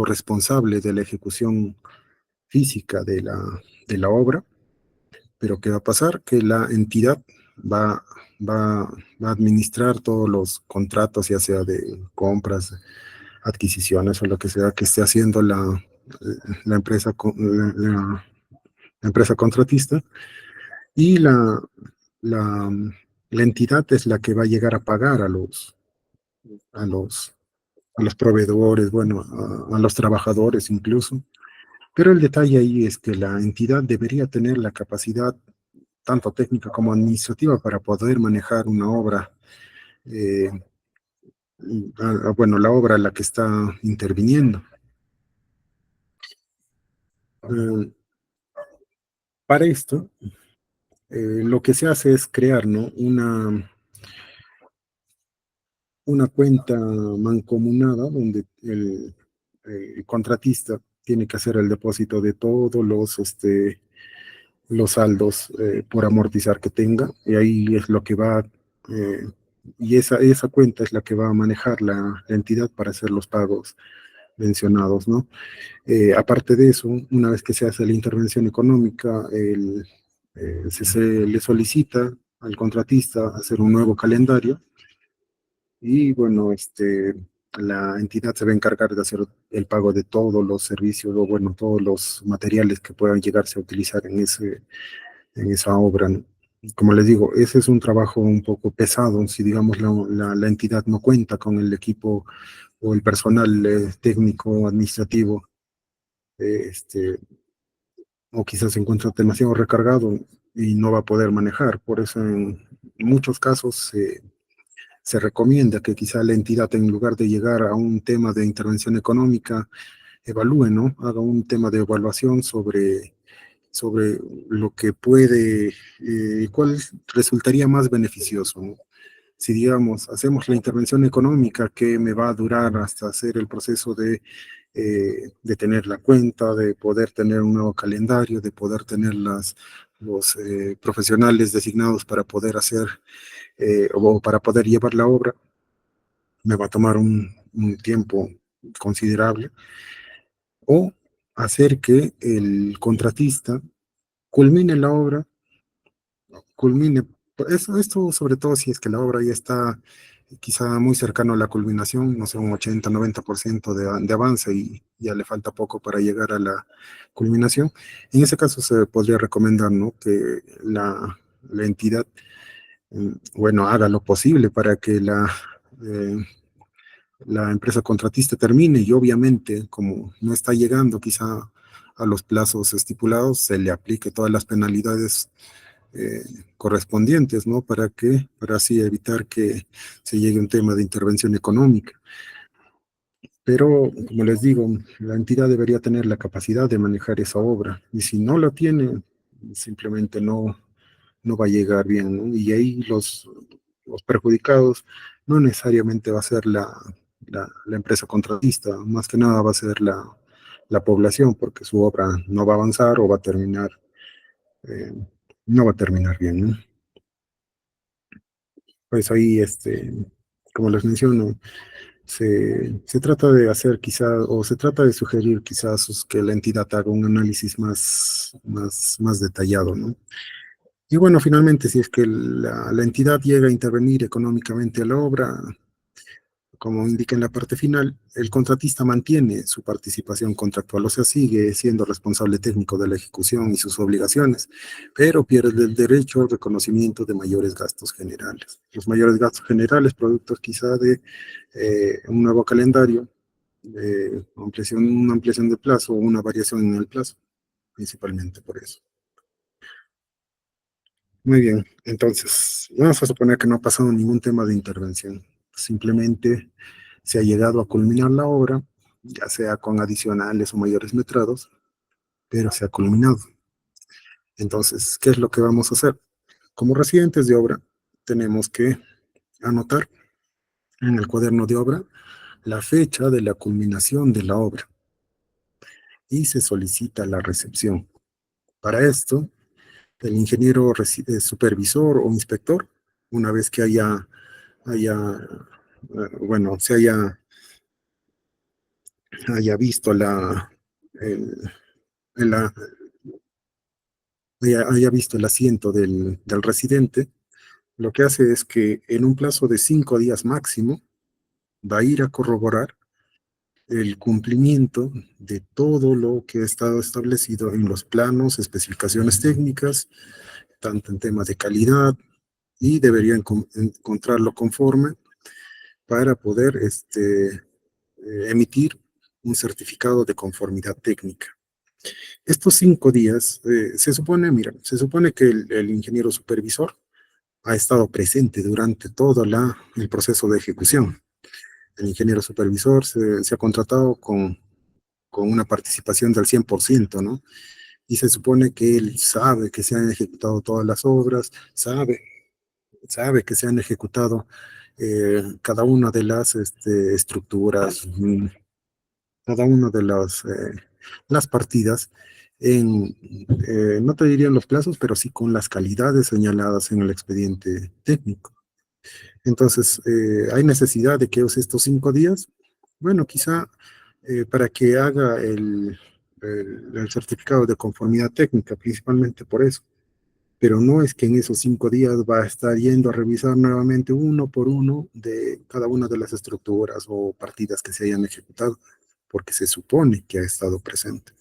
responsable de la ejecución física de la obra, pero ¿qué va a pasar? Que la entidad va, va a administrar todos los contratos, ya sea de compras, adquisiciones o lo que sea que esté haciendo la empresa, la empresa contratista, y la, la entidad es la que va a llegar a pagar a los, a los proveedores, bueno, a los trabajadores incluso. Pero el detalle ahí es que la entidad debería tener la capacidad, tanto técnica como administrativa, para poder manejar una obra, eh, bueno, la obra a la que está interviniendo. Eh, para esto, lo que se hace es crear, ¿no? Una cuenta mancomunada donde el contratista tiene que hacer el depósito de todos los saldos por amortizar que tenga, y ahí es lo que va, eh, y esa cuenta es la que va a manejar la entidad para hacer los pagos mencionados, ¿no? Aparte de eso, una vez que se hace la intervención económica, se le solicita al contratista hacer un nuevo calendario y bueno, la entidad se va a encargar de hacer el pago de todos los servicios o bueno, todos los materiales que puedan llegarse a utilizar en esa obra, ¿no? Como les digo, ese es un trabajo un poco pesado, si digamos la entidad no cuenta con el equipo o el personal técnico administrativo, eh, este, o quizás se encuentra demasiado recargado y no va a poder manejar. Por eso en muchos casos se recomienda que quizá la entidad, en lugar de llegar a un tema de intervención económica, evalúe, ¿no? Haga un tema de evaluación sobre lo que puede, cuál resultaría más beneficioso, ¿no? Si, digamos, hacemos la intervención económica que me va a durar hasta hacer el proceso de tener la cuenta, de poder tener un nuevo calendario, de poder tener los profesionales designados para poder hacer o para poder llevar la obra, me va a tomar un tiempo considerable, o hacer que el contratista culmine la obra, culmine, esto sobre todo si es que la obra ya está quizá muy cercano a la culminación, no sé, un 80-90% de avance y ya le falta poco para llegar a la culminación. En ese caso se podría recomendar, ¿no? Que la entidad, bueno, haga lo posible para que eh, la empresa contratista termine y obviamente como no está llegando quizá a los plazos estipulados, se le aplique todas las penalidades eh, correspondientes, ¿no? Para así evitar que se llegue a un tema de intervención económica. Pero, como les digo, la entidad debería tener la capacidad de manejar esa obra y si no la tiene, simplemente no va a llegar bien, ¿no? Y ahí los perjudicados no necesariamente va a ser la empresa contratista, más que nada va a ser la población, porque su obra no va a avanzar o va a terminar, eh, no va a terminar bien, ¿no? Pues ahí, como les menciono, se trata de hacer quizá, o se trata de sugerir quizás que la entidad haga un análisis más detallado, ¿no? Y bueno, finalmente, si es que la entidad llega a intervenir económicamente a la obra, como indica en la parte final, el contratista mantiene su participación contractual, o sea, sigue siendo responsable técnico de la ejecución y sus obligaciones, pero pierde el derecho al reconocimiento de mayores gastos generales. Los mayores gastos generales, productos quizá de un nuevo calendario, una ampliación de plazo o una variación en el plazo, principalmente por eso. Muy bien, entonces, vamos a suponer que no ha pasado ningún tema de intervención. Simplemente se ha llegado a culminar la obra, ya sea con adicionales o mayores metrados, pero se ha culminado. Entonces, ¿qué es lo que vamos a hacer? Como residentes de obra, tenemos que anotar en el cuaderno de obra la fecha de la culminación de la obra y se solicita la recepción. Para esto, el ingeniero supervisor o inspector, una vez que bueno, haya visto el, la- haya visto el asiento del residente, lo que hace es que en un plazo de 5 días máximo va a ir a corroborar el cumplimiento de todo lo que ha estado establecido en los planos, especificaciones técnicas tanto en temas de calidad, y deberían encontrarlo conforme para poder emitir un certificado de conformidad técnica. Estos 5 días, se supone, mira, se supone que el ingeniero supervisor ha estado presente durante todo el proceso de ejecución. El ingeniero supervisor se ha contratado con una participación del 100%, ¿no? Y se supone que él sabe que se han ejecutado todas las obras, sabe que se han ejecutado cada una de las estructuras, cada una de las partidas en, no te diría en los plazos, pero sí con las calidades señaladas en el expediente técnico. Entonces, hay necesidad de que use estos 5 días, bueno, quizá para que haga el certificado de conformidad técnica, principalmente por eso. Pero no es que en esos 5 días va a estar yendo a revisar nuevamente uno por uno de cada una de las estructuras o partidas que se hayan ejecutado, porque se supone que ha estado presente.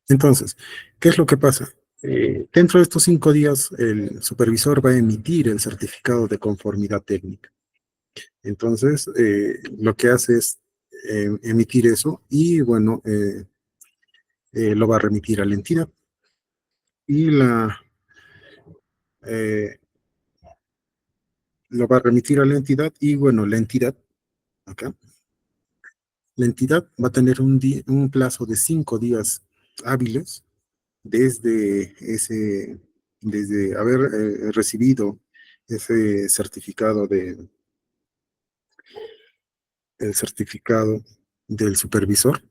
Entonces, ¿qué es lo que pasa? Dentro de estos 5 días, el supervisor va a emitir el certificado de conformidad técnica. Entonces, lo que hace es emitir eso y, bueno, lo va a remitir a la entidad. Y eh, lo va a remitir a la entidad y, bueno, la entidad, acá, la entidad va a tener un plazo de 5 días hábiles desde haber recibido ese el certificado del supervisor,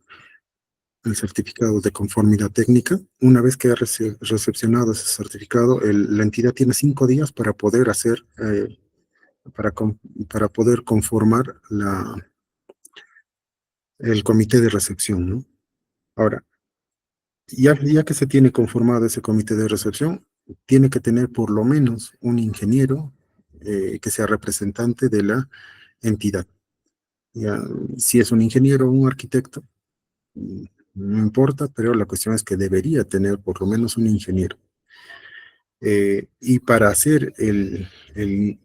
el certificado de conformidad técnica. Una vez que ha recepcionado ese certificado, la entidad tiene 5 días para poder para poder conformar el comité de recepción, ¿no? Ahora, ya que se tiene conformado ese comité de recepción, tiene que tener por lo menos un ingeniero que sea representante de la entidad. Ya, si es un ingeniero o un arquitecto, no importa, pero la cuestión es que debería tener por lo menos un ingeniero. Y para hacer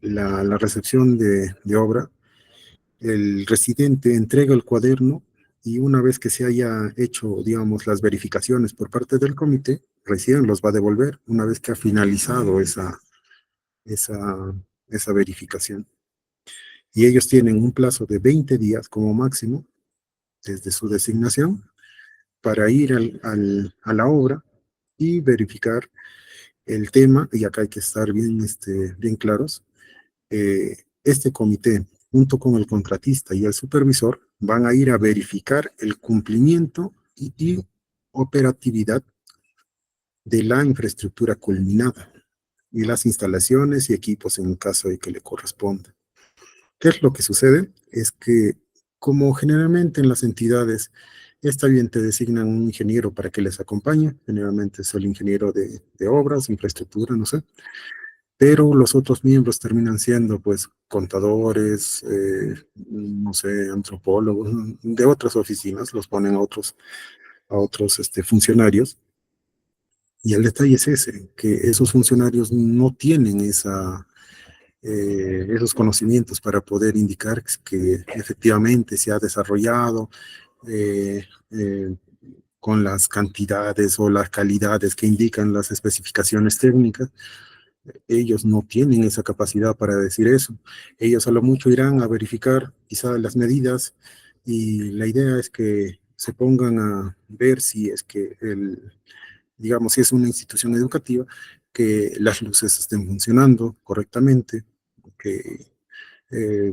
la recepción de obra, el residente entrega el cuaderno y una vez que se haya hecho, digamos, las verificaciones por parte del comité, recién los va a devolver una vez que ha finalizado esa, esa verificación. Y ellos tienen un plazo de 20 días como máximo desde su designación para ir a la obra y verificar el tema, y acá hay que estar bien claros. Este comité, junto con el contratista y el supervisor, van a ir a verificar el cumplimiento y operatividad de la infraestructura culminada y las instalaciones y equipos en caso de que le corresponda. ¿Qué es lo que sucede? Es que, como generalmente en las entidades, está bien, te designan un ingeniero para que les acompañe, generalmente es el ingeniero de obras, infraestructura, no sé, pero los otros miembros terminan siendo, pues, contadores, no sé, antropólogos, de otras oficinas, los ponen a otros funcionarios, y el detalle es ese, que esos funcionarios no tienen esos conocimientos para poder indicar que efectivamente se ha desarrollado eh, eh, con las cantidades o las calidades que indican las especificaciones técnicas. Ellos no tienen esa capacidad para decir eso. Ellos a lo mucho irán a verificar quizá las medidas y la idea es que se pongan a ver si es que digamos, si es una institución educativa, que las luces estén funcionando correctamente, que,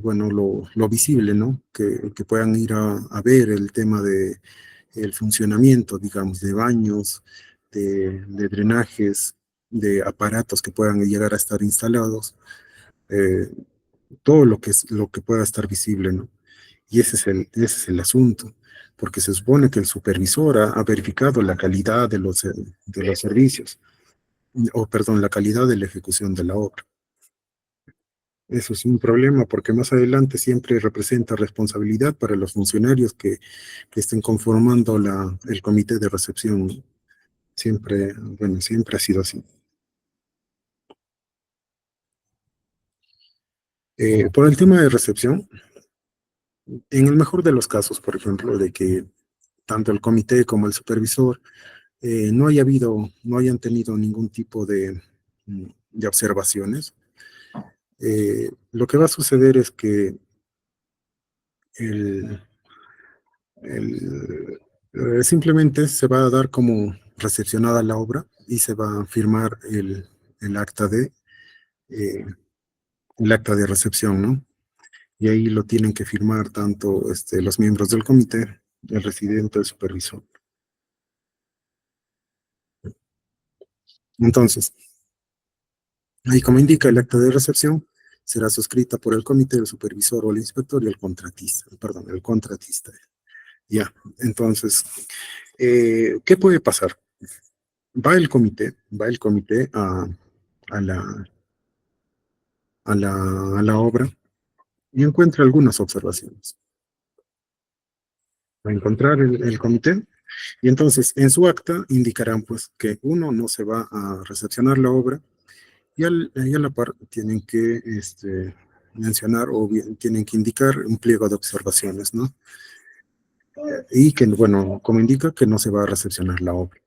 bueno, lo visible, ¿no? Que puedan ir a ver el tema de el funcionamiento, digamos, de baños, de drenajes, de aparatos que puedan llegar a estar instalados, eh, todo lo que pueda estar visible, ¿no? Y ese es el asunto, porque se supone que el supervisor ha verificado la calidad de los servicios, o perdón, la calidad de la ejecución de la obra. Eso es un problema porque más adelante siempre representa responsabilidad para los funcionarios que estén conformando el comité de recepción. Siempre, bueno, siempre ha sido así. Por el tema de recepción, en el mejor de los casos, por ejemplo, de que tanto el comité como el supervisor no hayan tenido ningún tipo de observaciones, lo que va a suceder es que el, simplemente se va a dar como recepcionada la obra y se va a firmar el acta eh, el acta de recepción, ¿no? Y ahí lo tienen que firmar tanto los miembros del comité, el residente, el supervisor. Entonces, ahí como indica el acta de recepción, será suscrita por el comité, el supervisor o el inspector y el contratista, perdón, el contratista. Ya, entonces, ¿qué puede pasar? Va el comité a la, a la obra y encuentra algunas observaciones. Va a encontrar el comité y entonces en su acta indicarán pues que uno no se va a recepcionar la obra y a la par tienen que mencionar o bien tienen que indicar un pliego de observaciones, ¿no? Y que, bueno, como indica que no se va a recepcionar la obra.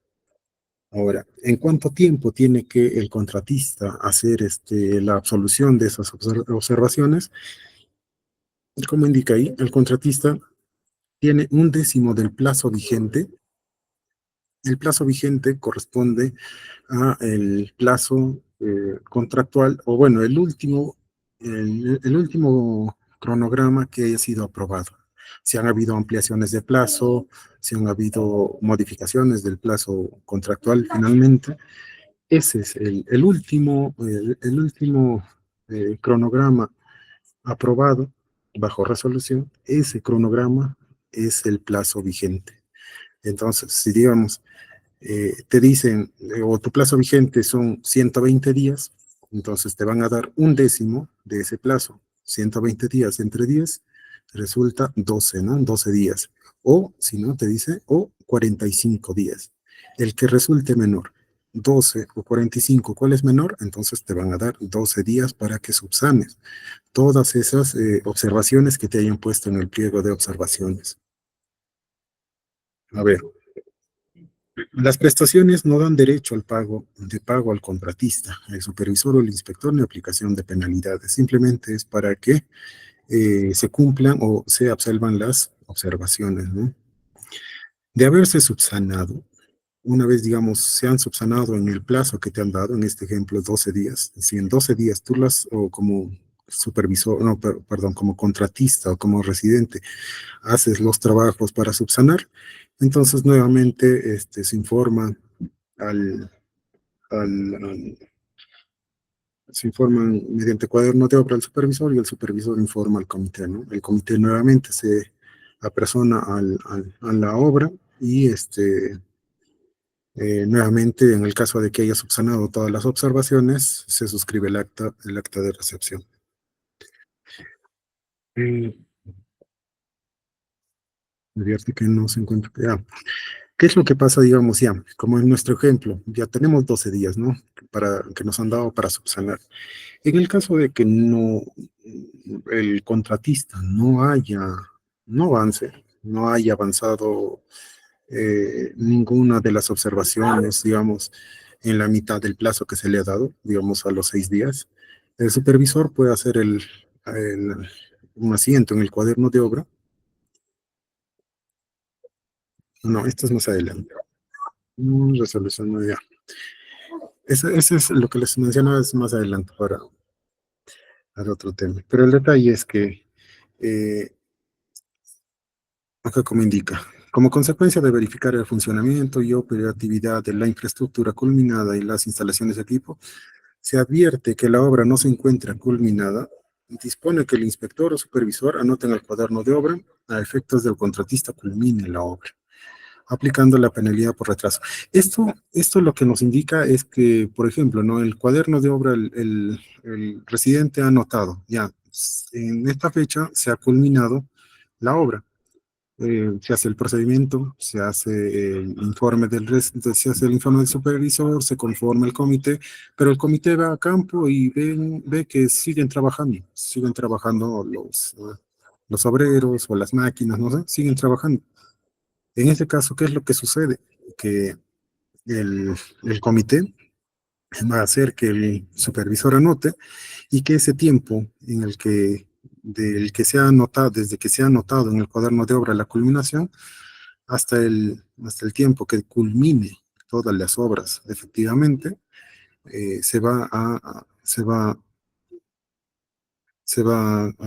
Ahora, ¿en cuánto tiempo tiene que el contratista hacer la absolución de esas observaciones? Como indica ahí, el contratista tiene un décimo del plazo vigente. El plazo vigente corresponde a el plazo contractual, o bueno, el último cronograma que haya sido aprobado. Si han habido ampliaciones de plazo, si han habido modificaciones del plazo contractual finalmente, ese es el último cronograma aprobado bajo resolución, ese cronograma es el plazo vigente. Entonces, si digamos, te dicen, o tu plazo vigente son 120 días, entonces te van a dar un décimo de ese plazo. 120 días entre 10 resulta 12, ¿no? 12 días. O, si no, te dice, o 45 días. El que resulte menor, 12 o 45, ¿cuál es menor? Entonces te van a dar 12 días para que subsanes todas esas observaciones que te hayan puesto en el pliego de observaciones. A ver, las prestaciones no dan derecho al pago al contratista, al supervisor o al inspector ni aplicación de penalidades. Simplemente es para que se cumplan o se absolvan las observaciones, ¿no? De haberse subsanado, una vez, digamos, se han subsanado en el plazo que te han dado, en este ejemplo, 12 días, si en 12 días tú las, o como supervisor, no, perdón, como contratista o como residente, haces los trabajos para subsanar, entonces nuevamente se informa al, al, se informan mediante cuaderno de obra al supervisor y el supervisor informa al comité, ¿no? El comité nuevamente se apersona a la obra y nuevamente en el caso de que haya subsanado todas las observaciones, se suscribe el acta de recepción. Eh, Me advierte que no se encuentra. Ya. ¿Qué es lo que pasa, digamos, ya? Como en nuestro ejemplo, ya tenemos 12 días, ¿no? Que nos han dado para subsanar. En el caso de que el contratista no avance, no haya avanzado ninguna de las observaciones, digamos, en la mitad del plazo que se le ha dado, digamos, a los 6 días, el supervisor puede hacer un asiento en el cuaderno de obra. No, esto es más adelante. Resolución no, ya. Ese es lo que les mencionaba, es más adelante para otro tema. Pero el detalle es que eh, acá como indica, como consecuencia de verificar el funcionamiento y operatividad de la infraestructura culminada y las instalaciones de equipo, se advierte que la obra no se encuentra culminada, dispone que el inspector o supervisor anote en el cuaderno de obra a efectos del contratista culmine la obra, aplicando la penalidad por retraso. Esto lo que nos indica es que, por ejemplo, ¿no? El cuaderno de obra, el residente ha anotado, ya, en esta fecha se ha culminado la obra. se hace el procedimiento, se hace el informe se hace el informe del supervisor, se conforma el comité, pero el comité va a campo y ve que siguen trabajando los obreros o las máquinas, no sé, siguen trabajando. En este caso, ¿qué es lo que sucede? Que el comité va a hacer que el supervisor anote y que ese tiempo en el que, del que se ha anotado, desde que se ha anotado en el cuaderno de obra la culminación, hasta el tiempo que culmine todas las obras efectivamente, se va a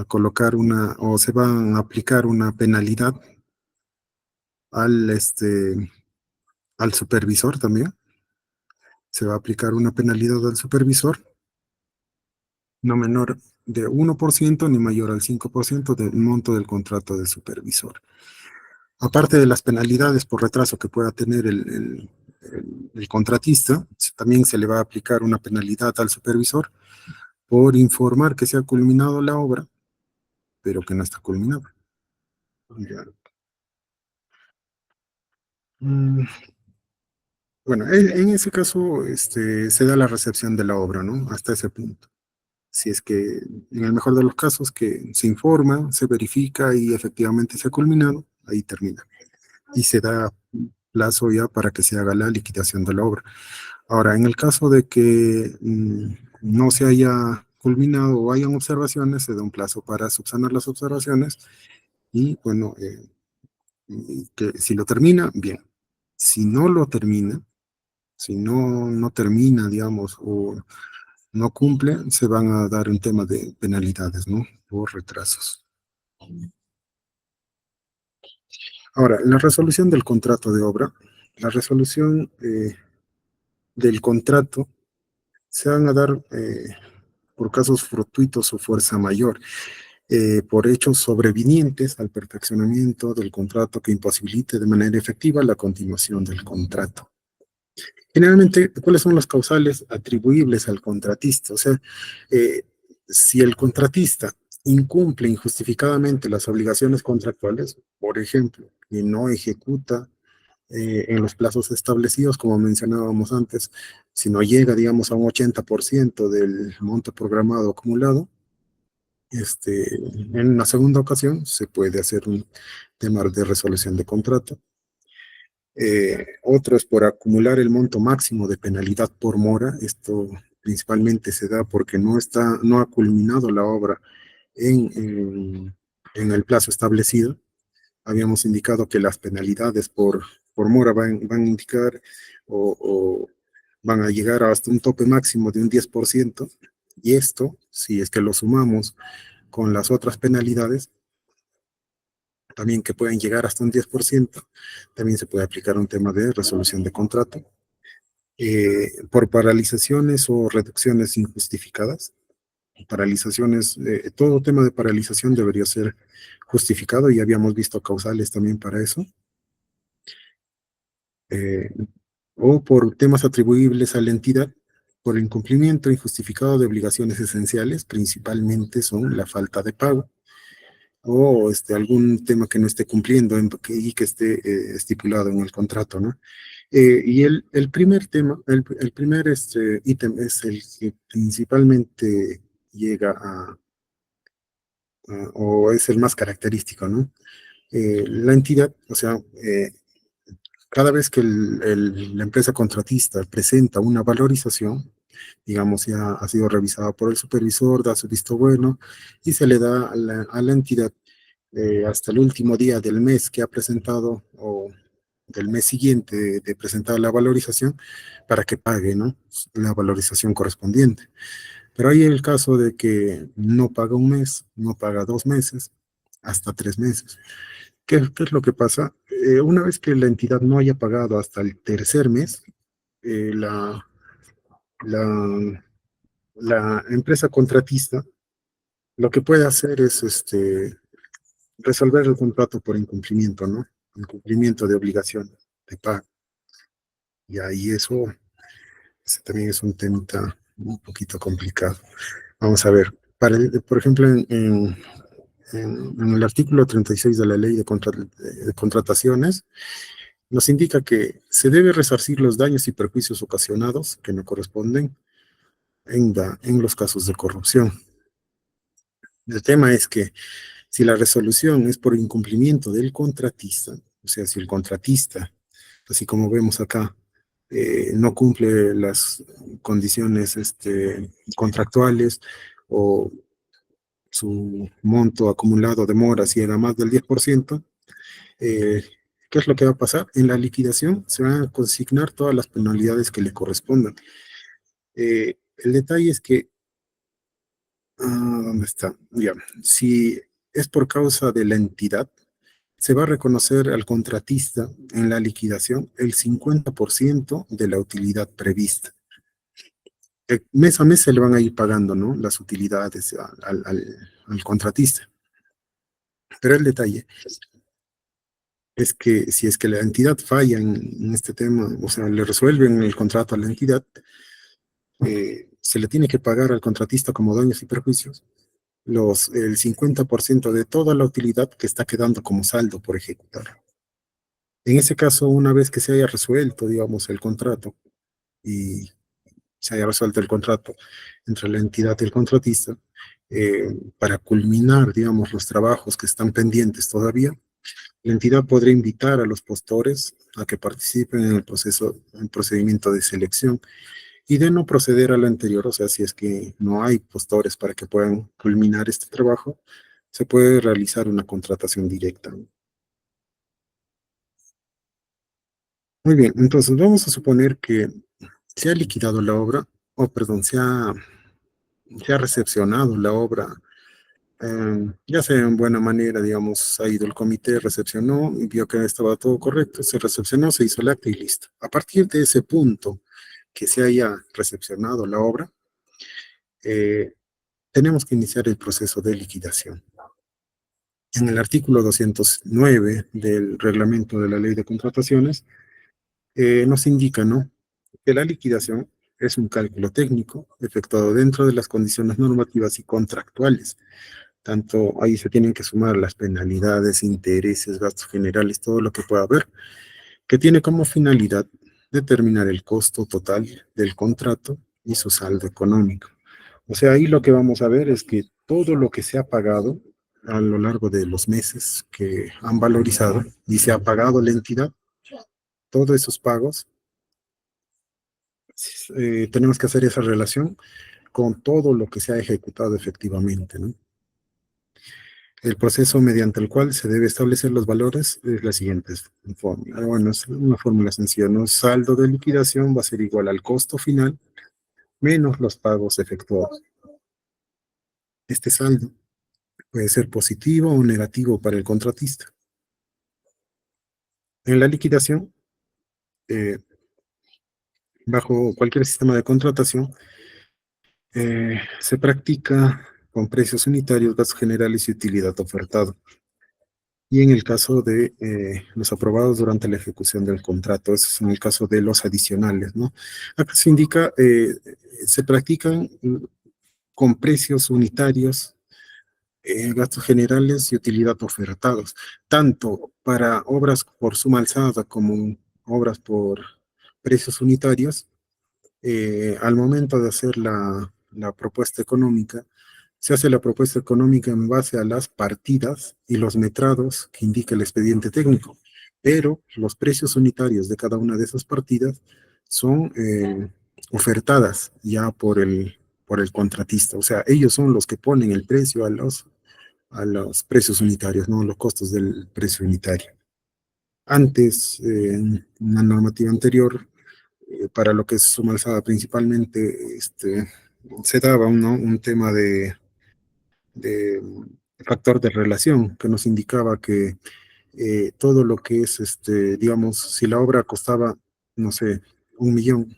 colocar o se va a aplicar una penalidad al supervisor también. Se va a aplicar una penalidad al supervisor, no menor de 1% ni mayor al 5% del monto del contrato del supervisor. Aparte de las penalidades por retraso que pueda tener el contratista, también se le va a aplicar una penalidad al supervisor por informar que se ha culminado la obra, pero que no está culminada. Ya. Mm, Bueno, en ese caso se da la recepción de la obra, ¿no? Hasta ese punto. Si es que, en el mejor de los casos, que se informa, se verifica y efectivamente se ha culminado, ahí termina. Y se da plazo ya para que se haga la liquidación de la obra. Ahora, en el caso de que no se haya culminado o hayan observaciones, se da un plazo para subsanar las observaciones y, bueno, y que si lo termina, bien. Si no lo termina, si no termina, digamos, o no cumple, se van a dar un tema de penalidades, ¿no? Por retrasos. Ahora, la resolución del contrato de obra, la resolución del contrato se van a dar por casos fortuitos o fuerza mayor, por hechos sobrevinientes al perfeccionamiento del contrato que imposibilite de manera efectiva la continuación del contrato. Generalmente, ¿cuáles son las causales atribuibles al contratista? O sea, eh, si el contratista incumple injustificadamente las obligaciones contractuales, por ejemplo, y no ejecuta en los plazos establecidos, como mencionábamos antes, si no llega, digamos, a un 80% del monto programado acumulado, en una segunda ocasión se puede hacer un tema de resolución de contrato. Otro es por acumular el monto máximo de penalidad por mora. Esto principalmente se da porque no ha culminado la obra en el plazo establecido. Habíamos indicado que las penalidades por mora van a indicar o van a llegar hasta un tope máximo de un 10%, y esto, si es que lo sumamos con las otras penalidades, también que pueden llegar hasta un 10%, también se puede aplicar un tema de resolución de contrato. Por paralizaciones o reducciones injustificadas. Paralizaciones, todo tema de paralización debería ser justificado y habíamos visto causales también para eso. eh, o por temas atribuibles a la entidad, por incumplimiento injustificado de obligaciones esenciales, principalmente son la falta de pago, o algún tema que no esté cumpliendo y que esté estipulado en el contrato, ¿no? Y el primer tema, el primer ítem es el que principalmente llega o es el más característico, ¿no? La entidad, o sea, cada vez que la empresa contratista presenta una valorización, digamos, ya ha sido revisada por el supervisor, da su visto bueno y se le da a la entidad hasta el último día del mes que ha presentado o del mes siguiente de presentar la valorización para que pague, ¿no? La valorización correspondiente. Pero hay el caso de que no paga un mes, no paga 2 meses, hasta 3 meses. ¿Qué es lo que pasa? Una vez que la entidad no haya pagado hasta el tercer mes, eh, la, la, la empresa contratista lo que puede hacer es resolver el contrato por incumplimiento, ¿no? Incumplimiento de obligaciones de pago. Y ahí ese también es un tema un poquito complicado. Vamos a ver, por ejemplo, en el artículo 36 de la Ley de Contrataciones, nos indica que se debe resarcir los daños y perjuicios ocasionados que no corresponden en los casos de corrupción. El tema es que si la resolución es por incumplimiento del contratista, o sea, si el contratista, así como vemos acá, no cumple las condiciones contractuales o su monto acumulado de moras llega a más del 10%, eh, ¿qué es lo que va a pasar? En la liquidación se van a consignar todas las penalidades que le correspondan. El detalle es que, ¿dónde está? Ya, si es por causa de la entidad, se va a reconocer al contratista en la liquidación el 50% de la utilidad prevista. Mes a mes se le van a ir pagando, ¿no?, las utilidades al contratista. Pero el detalle es que si es que la entidad falla en este tema, o sea, le resuelven el contrato a la entidad, se le tiene que pagar al contratista como daños y perjuicios el 50% de toda la utilidad que está quedando como saldo por ejecutar. En ese caso, una vez que se haya resuelto, digamos, el contrato y se haya resuelto el contrato entre la entidad y el contratista, para culminar, digamos, los trabajos que están pendientes todavía, la entidad podrá invitar a los postores a que participen en el procedimiento de selección y de no proceder a lo anterior, o sea, si es que no hay postores para que puedan culminar este trabajo, se puede realizar una contratación directa. Muy bien, entonces vamos a suponer que se ha liquidado la obra, o perdón, se ha recepcionado la obra, ya sea en buena manera, digamos, ha ido el comité, recepcionó y vio que estaba todo correcto, se recepcionó, se hizo el acta y listo. A partir de ese punto que se haya recepcionado la obra, tenemos que iniciar el proceso de liquidación. En el artículo 209 del reglamento de la Ley de Contrataciones, nos indica, ¿no?, que la liquidación es un cálculo técnico efectuado dentro de las condiciones normativas y contractuales. Tanto ahí se tienen que sumar las penalidades, intereses, gastos generales, todo lo que pueda haber, que tiene como finalidad determinar el costo total del contrato y su saldo económico. O sea, ahí lo que vamos a ver es que todo lo que se ha pagado a lo largo de los meses que han valorizado y se ha pagado la entidad, todos esos pagos, tenemos que hacer esa relación con todo lo que se ha ejecutado efectivamente, ¿no? El proceso mediante el cual se debe establecer los valores es la siguiente fórmula. Bueno, es una fórmula sencilla, ¿no? Saldo de liquidación va a ser igual al costo final menos los pagos efectuados. Este saldo puede ser positivo o negativo para el contratista. En la liquidación, bajo cualquier sistema de contratación, se practica con precios unitarios, gastos generales y utilidad ofertada. Y en el caso de los aprobados durante la ejecución del contrato, eso es en el caso de los adicionales, ¿no? Acá se indica, se practican con precios unitarios, gastos generales y utilidad ofertados, tanto para obras por suma alzada como obras por precios unitarios. Al momento de hacer la propuesta económica, se hace la propuesta económica en base a las partidas y los metrados que indica el expediente técnico, pero los precios unitarios de cada una de esas partidas son ofertadas ya por el contratista. O sea, ellos son los que ponen el precio a los precios unitarios, no los costos del precio unitario. Antes, en una normativa anterior, para lo que es suma alzada principalmente, se daba un tema de factor de relación que nos indicaba que todo lo que es, digamos, si la obra costaba, no sé, 1 millón,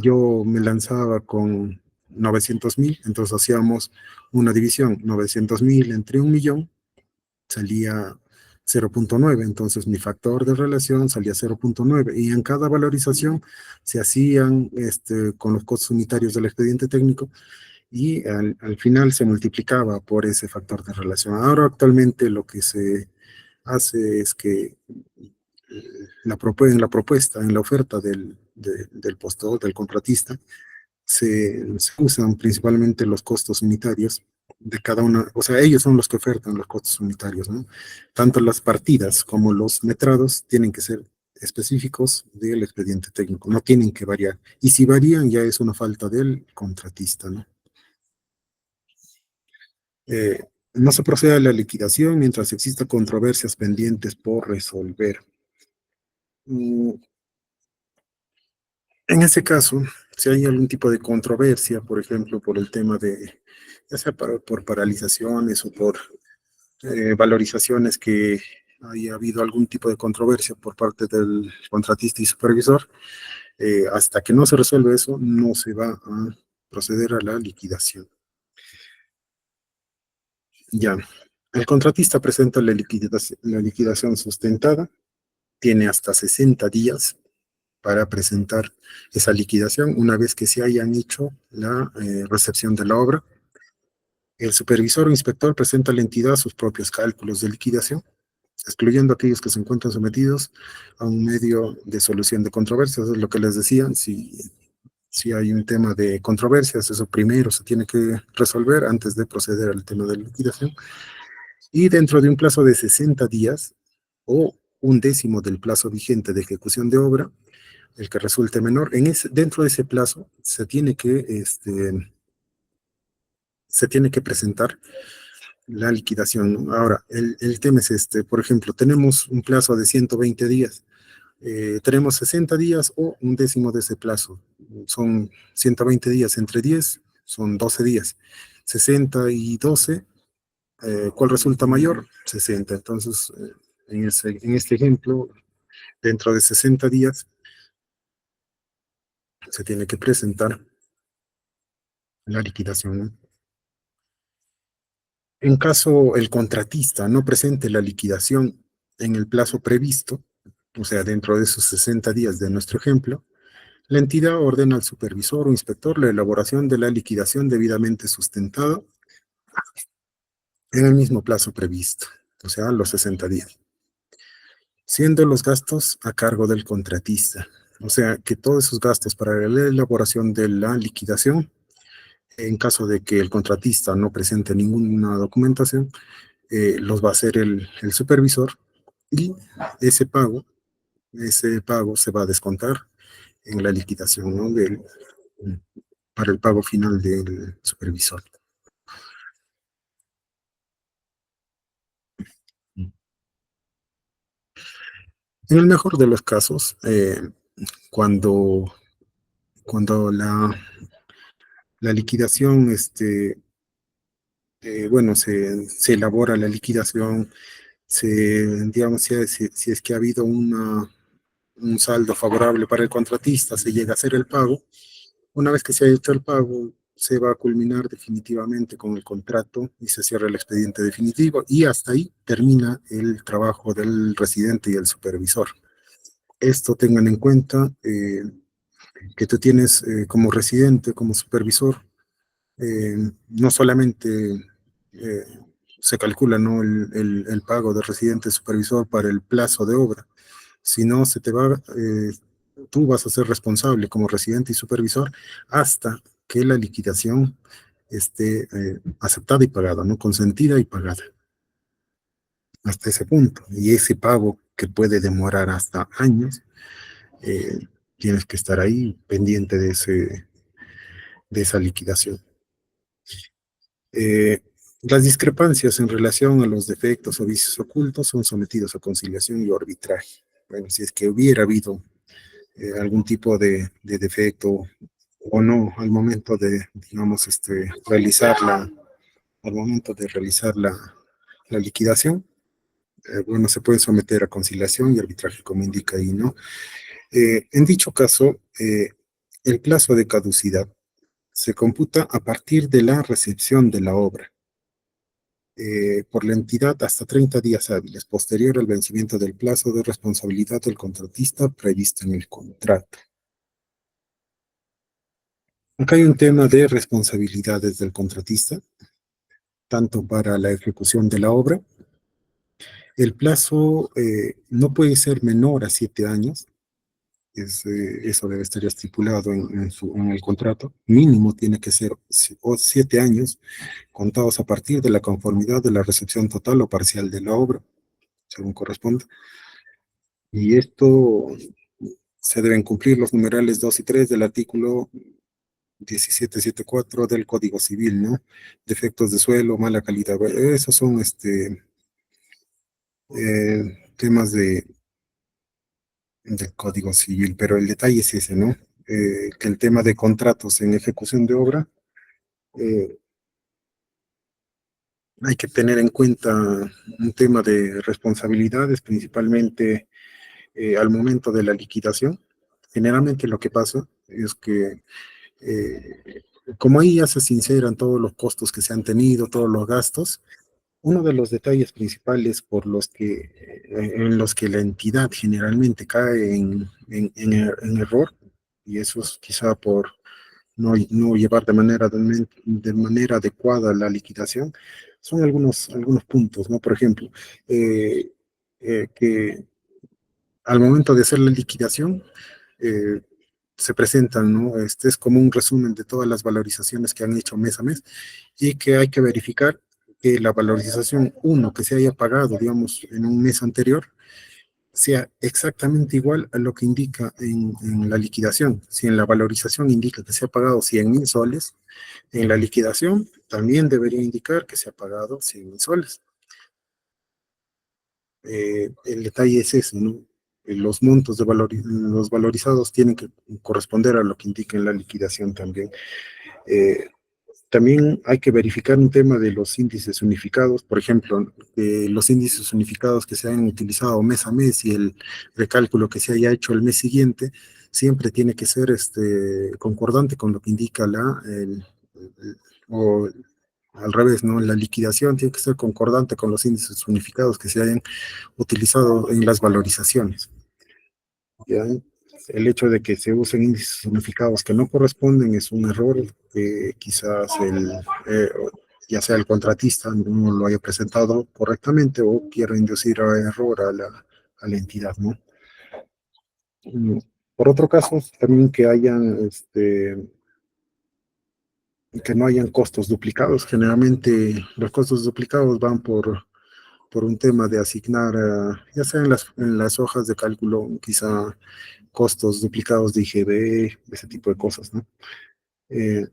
yo me lanzaba con 900.000, entonces hacíamos una división, 900.000 entre 1 millón, salía 0.9, entonces mi factor de relación salía 0.9, y en cada valorización se hacían con los costos unitarios del expediente técnico, y al final se multiplicaba por ese factor de relación. Ahora actualmente lo que se hace es que en la propuesta, en la oferta del postor, del contratista, se usan principalmente los costos unitarios de cada una, o sea, ellos son los que ofertan los costos unitarios, ¿no? Tanto las partidas como los metrados tienen que ser específicos del expediente técnico, no tienen que variar. Y si varían, ya es una falta del contratista, ¿no? Eh, no se procede a la liquidación mientras exista controversias pendientes por resolver. Mm, En ese caso, si hay algún tipo de controversia, por ejemplo, por el tema de, ya sea por paralizaciones o por valorizaciones que haya habido algún tipo de controversia por parte del contratista y supervisor, hasta que no se resuelve eso, no se va a proceder a la liquidación. Ya, el contratista presenta la liquidación sustentada, tiene hasta 60 días para presentar esa liquidación una vez que se hayan hecho la recepción de la obra. El supervisor o inspector presenta a la entidad sus propios cálculos de liquidación, excluyendo aquellos que se encuentran sometidos a un medio de solución de controversias. Es lo que les decía, si hay un tema de controversias, eso primero se tiene que resolver antes de proceder al tema de liquidación. Y dentro de un plazo de 60 días o un décimo del plazo vigente de ejecución de obra, el que resulte menor, dentro de ese plazo se tiene que presentar la liquidación, ¿no? Ahora, el tema es por ejemplo, tenemos un plazo de 120 días, tenemos 60 días o un décimo de ese plazo, son 120 días entre 10, son 12 días, 60 y 12, ¿cuál resulta mayor? 60, entonces, en este ejemplo, dentro de 60 días se tiene que presentar la liquidación, ¿no? En caso el contratista no presente la liquidación en el plazo previsto, o sea, dentro de esos 60 días de nuestro ejemplo, la entidad ordena al supervisor o inspector la elaboración de la liquidación debidamente sustentada en el mismo plazo previsto, o sea, los 60 días, siendo los gastos a cargo del contratista. O sea, que todos esos gastos para la elaboración de la liquidación, en caso de que el contratista no presente ninguna documentación, los va a hacer el supervisor y ese pago, ese pago se va a descontar en la liquidación, ¿no? Para el pago final del supervisor. En el mejor de los casos, cuando, cuando la liquidación, bueno, se elabora la liquidación, digamos, si es que ha habido un saldo favorable para el contratista, se llega a hacer el pago. Una vez que se ha hecho el pago, se va a culminar definitivamente con el contrato y se cierra el expediente definitivo y hasta ahí termina el trabajo del residente y el supervisor. Esto tengan en cuenta que tú tienes como residente, como supervisor, eh, no solamente eh, se calcula, ¿no? El pago de residente supervisor para el plazo de obra, sino tú vas a ser responsable como residente y supervisor hasta que la liquidación esté aceptada y pagada, ¿no? Consentida y pagada, hasta ese punto. Y ese pago que puede demorar hasta años, eh, tienes que estar ahí pendiente de esa liquidación. Eh, las discrepancias en relación a los defectos o vicios ocultos son sometidos a conciliación y arbitraje. Bueno, si es que hubiera habido algún tipo de defecto o no al momento de, digamos, al momento de realizar la liquidación, bueno, se puede someter a conciliación y arbitraje, como indica ahí, ¿no? En dicho caso, el plazo de caducidad se computa a partir de la recepción de la obra por la entidad hasta 30 días hábiles, posterior al vencimiento del plazo de responsabilidad del contratista previsto en el contrato. Acá hay un tema de responsabilidades del contratista, tanto para la ejecución de la obra. El plazo no puede ser menor a 7 años, eso debe estar estipulado en el contrato. Mínimo tiene que ser 7 años contados a partir de la conformidad de la recepción total o parcial de la obra, según corresponda. Y esto se deben cumplir los numerales 2 y 3 del artículo 1774 del Código Civil, ¿no? Defectos de suelo, mala calidad. Bueno, esos son temas del Código Civil, pero el detalle es ese, ¿no? Que el tema de contratos en ejecución de obra, eh, hay que tener en cuenta un tema de responsabilidades, principalmente al momento de la liquidación. Generalmente lo que pasa es que como ahí ya se sinceran todos los costos que se han tenido, todos los gastos, uno de los detalles principales en los que la entidad generalmente cae en error, y eso es quizá por no llevar de manera adecuada la liquidación, son algunos puntos, ¿no? Por ejemplo, eh, que al momento de hacer la liquidación, eh, se presentan, ¿no? Este es como un resumen de todas las valorizaciones que han hecho mes a mes y que hay que verificar que la valorización uno que se haya pagado, digamos, en un mes anterior, sea exactamente igual a lo que indica en la liquidación. Si en la valorización indica que se ha pagado 100.000 soles, en la liquidación también debería indicar que se ha pagado 100.000 soles. El detalle es ese, ¿no? Los montos los valorizados tienen que corresponder a lo que indica en la liquidación también. Eh, También hay que verificar un tema de los índices unificados, por ejemplo, los índices unificados que se han utilizado mes a mes y el recálculo que se haya hecho el mes siguiente, siempre tiene que ser concordante con lo que indica o al revés, ¿no? La liquidación tiene que ser concordante con los índices unificados que se hayan utilizado en las valorizaciones. ¿Ya? El hecho de que se usen índices unificados que no corresponden es un error que quizás eh, ya sea el contratista no lo haya presentado correctamente o quiera inducir a error a la entidad, ¿no? Mm, Por otro caso, también que no hayan costos duplicados. Generalmente los costos duplicados van por un tema de asignar, ya sea en las hojas de cálculo, quizá costos duplicados de IGB, ese tipo de cosas, ¿no? Eh,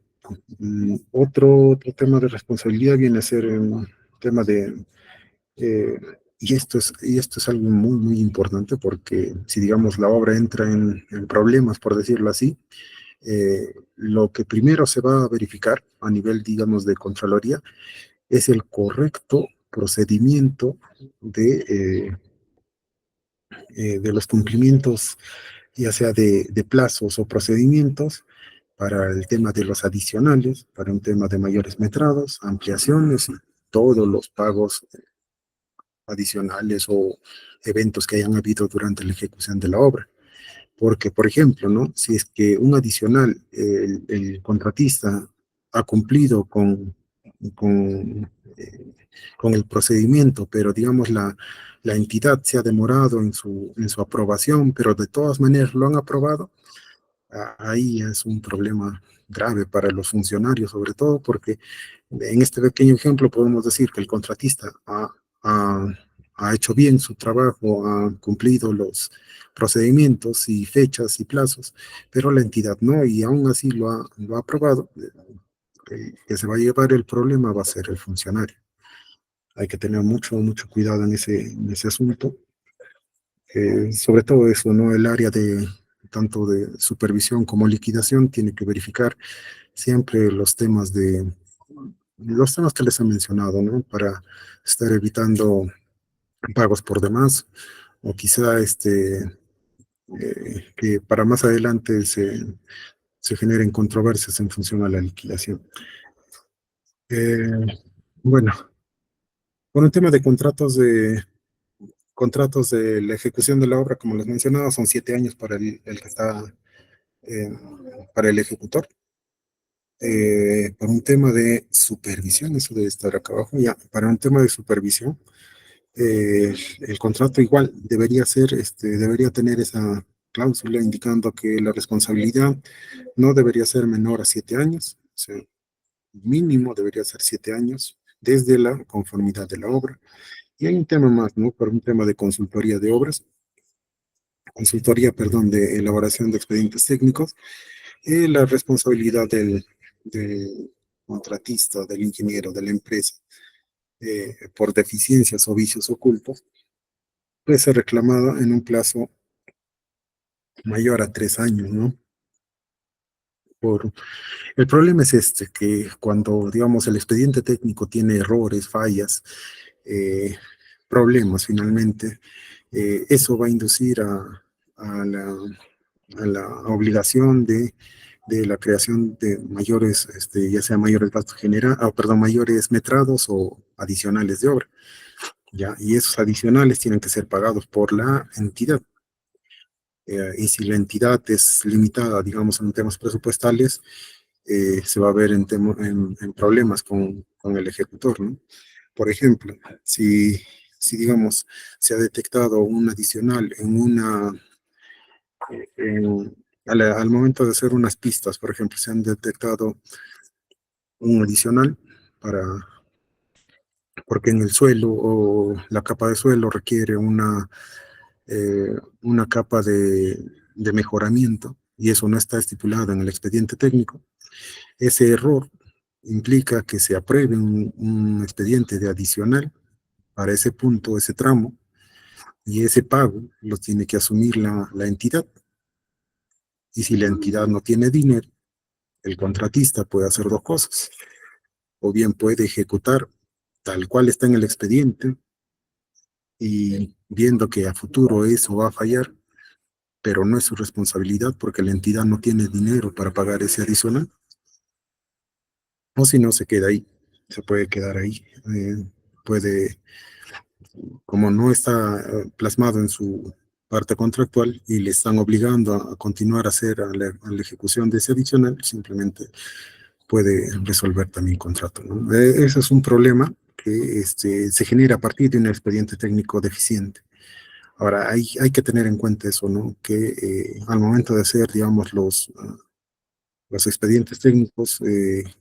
otro tema de responsabilidad viene a ser un tema eh, y esto es algo muy, muy importante porque si, digamos, la obra entra en problemas, por decirlo así, lo que primero se va a verificar a nivel, digamos, de Contraloría es el correcto procedimiento de los cumplimientos, ya sea de plazos o procedimientos, para el tema de los adicionales, para un tema de mayores metrados, ampliaciones y todos los pagos adicionales o eventos que hayan habido durante la ejecución de la obra. Porque, por ejemplo, ¿no? Si es que un adicional, el contratista ha cumplido eh, con el procedimiento, pero digamos la entidad se ha demorado en su aprobación, pero de todas maneras lo han aprobado, ahí es un problema grave para los funcionarios, sobre todo porque en este pequeño ejemplo podemos decir que el contratista ha, ha hecho bien su trabajo, ha cumplido los procedimientos y fechas y plazos, pero la entidad no, y aún así lo ha aprobado. El que se va a llevar el problema va a ser el funcionario. Hay que tener mucho, mucho cuidado en ese asunto. Sobre todo eso, ¿no? El área de tanto de supervisión como liquidación tiene que verificar siempre los temas que les he mencionado, ¿no? Para estar evitando pagos por demás o quizá que para más adelante se generen controversias en función a la liquidación. Eh, bueno, con el tema de contratos de la ejecución de la obra, como les mencionaba, son 7 años para el que está, eh, para el ejecutor. Para un tema de supervisión, eso debe estar acá abajo, ya, para un tema de supervisión, el contrato igual debería ser, debería tener esa cláusula indicando que la responsabilidad no debería ser menor a 7 años, o sea, mínimo debería ser 7 años desde la conformidad de la obra. Y hay un tema más, ¿no? Para un tema de consultoría de obras, consultoría, perdón, de elaboración de expedientes técnicos, la responsabilidad del contratista, del ingeniero, de la empresa, por deficiencias o vicios ocultos, puede ser reclamada en un plazo mayor a 3 años, ¿no? El problema es que cuando, digamos, el expediente técnico tiene errores, fallas, eh, problemas finalmente, eso va a inducir a la, a la obligación de la creación de mayores, ya sea mayores gastos generales, perdón, mayores metrados o adicionales de obra, ¿ya? Y esos adicionales tienen que ser pagados por la entidad. Y si la entidad es limitada, digamos, en temas presupuestales, se va a ver en problemas con el ejecutor, ¿no? Por ejemplo, si, digamos, se ha detectado un adicional al momento de hacer unas pistas, por ejemplo, se han detectado un adicional para, porque en el suelo o la capa de suelo requiere una capa de mejoramiento y eso no está estipulado en el expediente técnico. Ese error implica que se apruebe un expediente de adicional para ese punto, ese tramo, y ese pago lo tiene que asumir la entidad. Y si la entidad no tiene dinero, el contratista puede hacer dos cosas. O bien puede ejecutar tal cual está en el expediente y viendo que a futuro eso va a fallar, pero no es su responsabilidad porque la entidad no tiene dinero para pagar ese adicional. O si no, se queda ahí, se puede quedar ahí. Puede, como no está plasmado en su parte contractual y le están obligando a continuar a hacer a la ejecución de ese adicional, simplemente puede resolver también contrato, ¿no? Ese es un problema que se genera a partir de un expediente técnico deficiente. Ahora, hay que tener en cuenta eso, ¿no? Que al momento de hacer, digamos, los expedientes técnicos,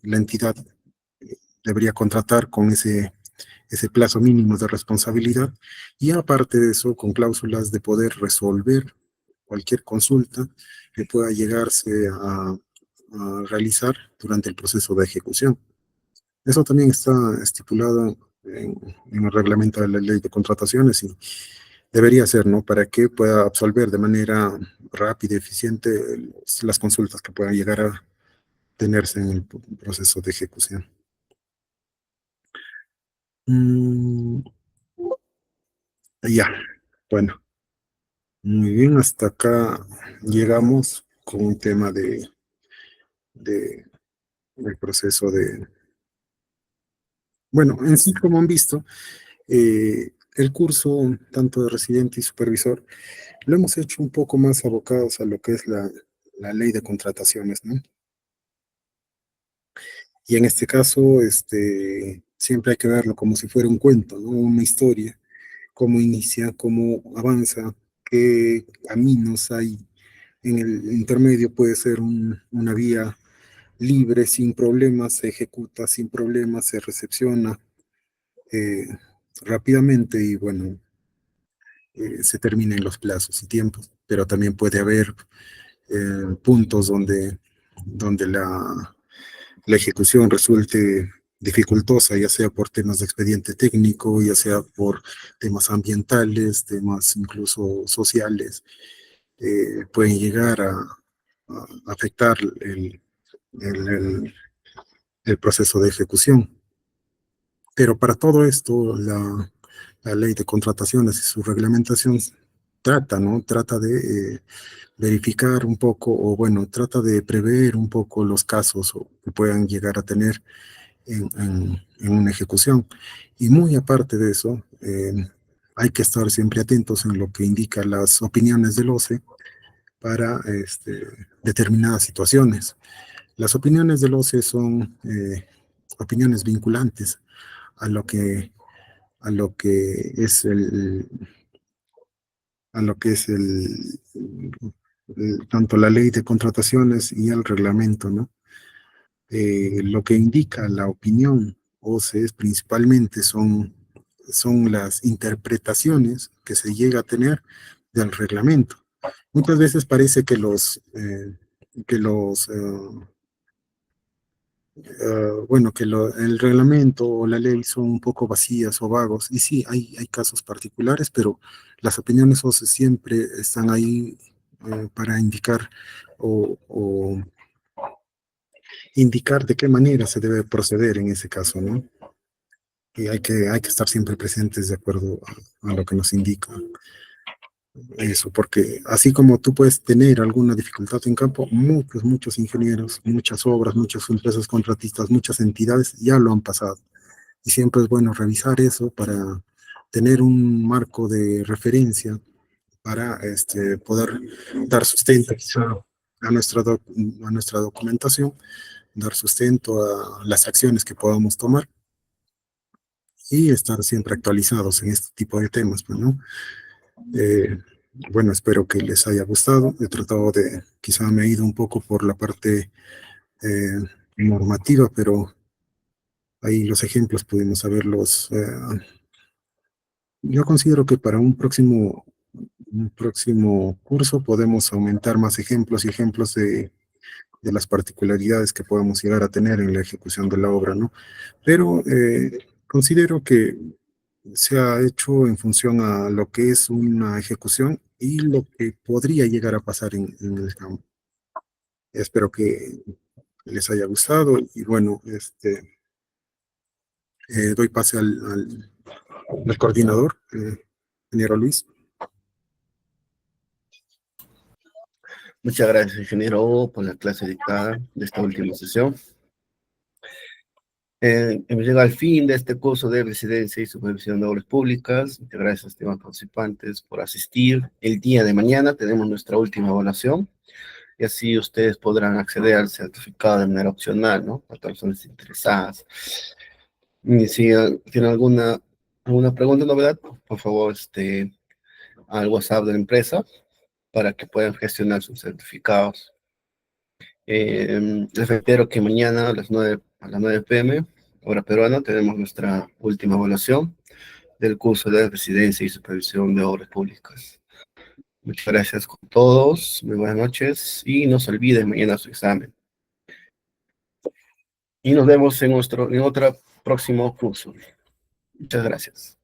la entidad debería contratar con ese plazo mínimo de responsabilidad y aparte de eso, con cláusulas de poder resolver cualquier consulta que pueda llegarse a realizar durante el proceso de ejecución. Eso también está estipulado en el reglamento de la ley de contrataciones y debería ser, ¿no? Para que pueda absolver de manera rápida y eficiente las consultas que puedan llegar a tenerse en el proceso de ejecución. Mm, ya, bueno, muy bien, hasta acá llegamos con un tema de, del proceso bueno, en sí, como han visto, el curso, tanto de residente y supervisor, lo hemos hecho un poco más abocados a lo que es la ley de contrataciones, ¿no? Y en este caso, siempre hay que verlo como si fuera un cuento, ¿no? Una historia, cómo inicia, cómo avanza, qué caminos hay en el intermedio. Puede ser una vía libre, sin problemas, se ejecuta sin problemas, se recepciona eh, rápidamente y bueno, se termina en los plazos y tiempos, pero también puede haber puntos donde la ejecución resulte dificultosa, ya sea por temas de expediente técnico, ya sea por temas ambientales, temas incluso sociales, pueden llegar a afectar el, el- el proceso de ejecución. Pero para todo esto, la ley de contrataciones y su reglamentación trata, ¿no? Trata de verificar un poco, o bueno, trata de prever un poco los casos que puedan llegar a tener en una ejecución. Y muy aparte de eso, hay que estar siempre atentos en lo que indican las opiniones del OCE para determinadas situaciones. Las opiniones del OCE son opiniones vinculantes a lo que, a lo que es a lo que es tanto la ley de contrataciones y el reglamento, ¿no? Lo que indica la opinión OCE es principalmente son las interpretaciones que se llega a tener del reglamento. Muchas veces parece que los bueno, el reglamento o la ley son un poco vacías o vagos, y sí, hay casos particulares, pero las opiniones OCE siempre están ahí para indicar o indicar de qué manera se debe proceder en ese caso, ¿no? Y hay que estar siempre presentes de acuerdo a lo que nos indica eso, porque así como tú puedes tener alguna dificultad en campo, muchos ingenieros, muchas obras, muchas empresas contratistas, muchas entidades ya lo han pasado. Y siempre es bueno revisar eso para tener un marco de referencia para poder dar sustento quizá a nuestra documentación, dar sustento a las acciones que podamos tomar y estar siempre actualizados en este tipo de temas, pues, ¿no? Eh, bueno, espero que les haya gustado. He tratado quizá me he ido un poco por la parte eh, normativa, pero ahí los ejemplos pudimos haberlos. Yo considero que para un próximo curso podemos aumentar más ejemplos y ejemplos de las particularidades que podemos llegar a tener en la ejecución de la obra, ¿no? Pero considero que se ha hecho en función a lo que es una ejecución y lo que podría llegar a pasar en el campo. Espero que les haya gustado y bueno, doy pase al coordinador, ingeniero Luis. Muchas gracias, ingeniero, por la clase dictada de esta última sesión. Hemos llegado al fin de este curso de residencia y supervisión de obras públicas. Muchas gracias, estimados participantes, por asistir. El día de mañana tenemos nuestra última evaluación y así ustedes podrán acceder al certificado de manera opcional, ¿no? Para todas las personas interesadas. Y si tienen alguna pregunta o novedad, por favor, al WhatsApp de la empresa para que puedan gestionar sus certificados. Les reitero que mañana a las 9 p.m., hora peruana, tenemos nuestra última evaluación del curso de residencia y supervisión de obras públicas. Muchas gracias con todos, muy buenas noches y no se olviden mañana su examen. Y nos vemos en otro próximo curso. Muchas gracias.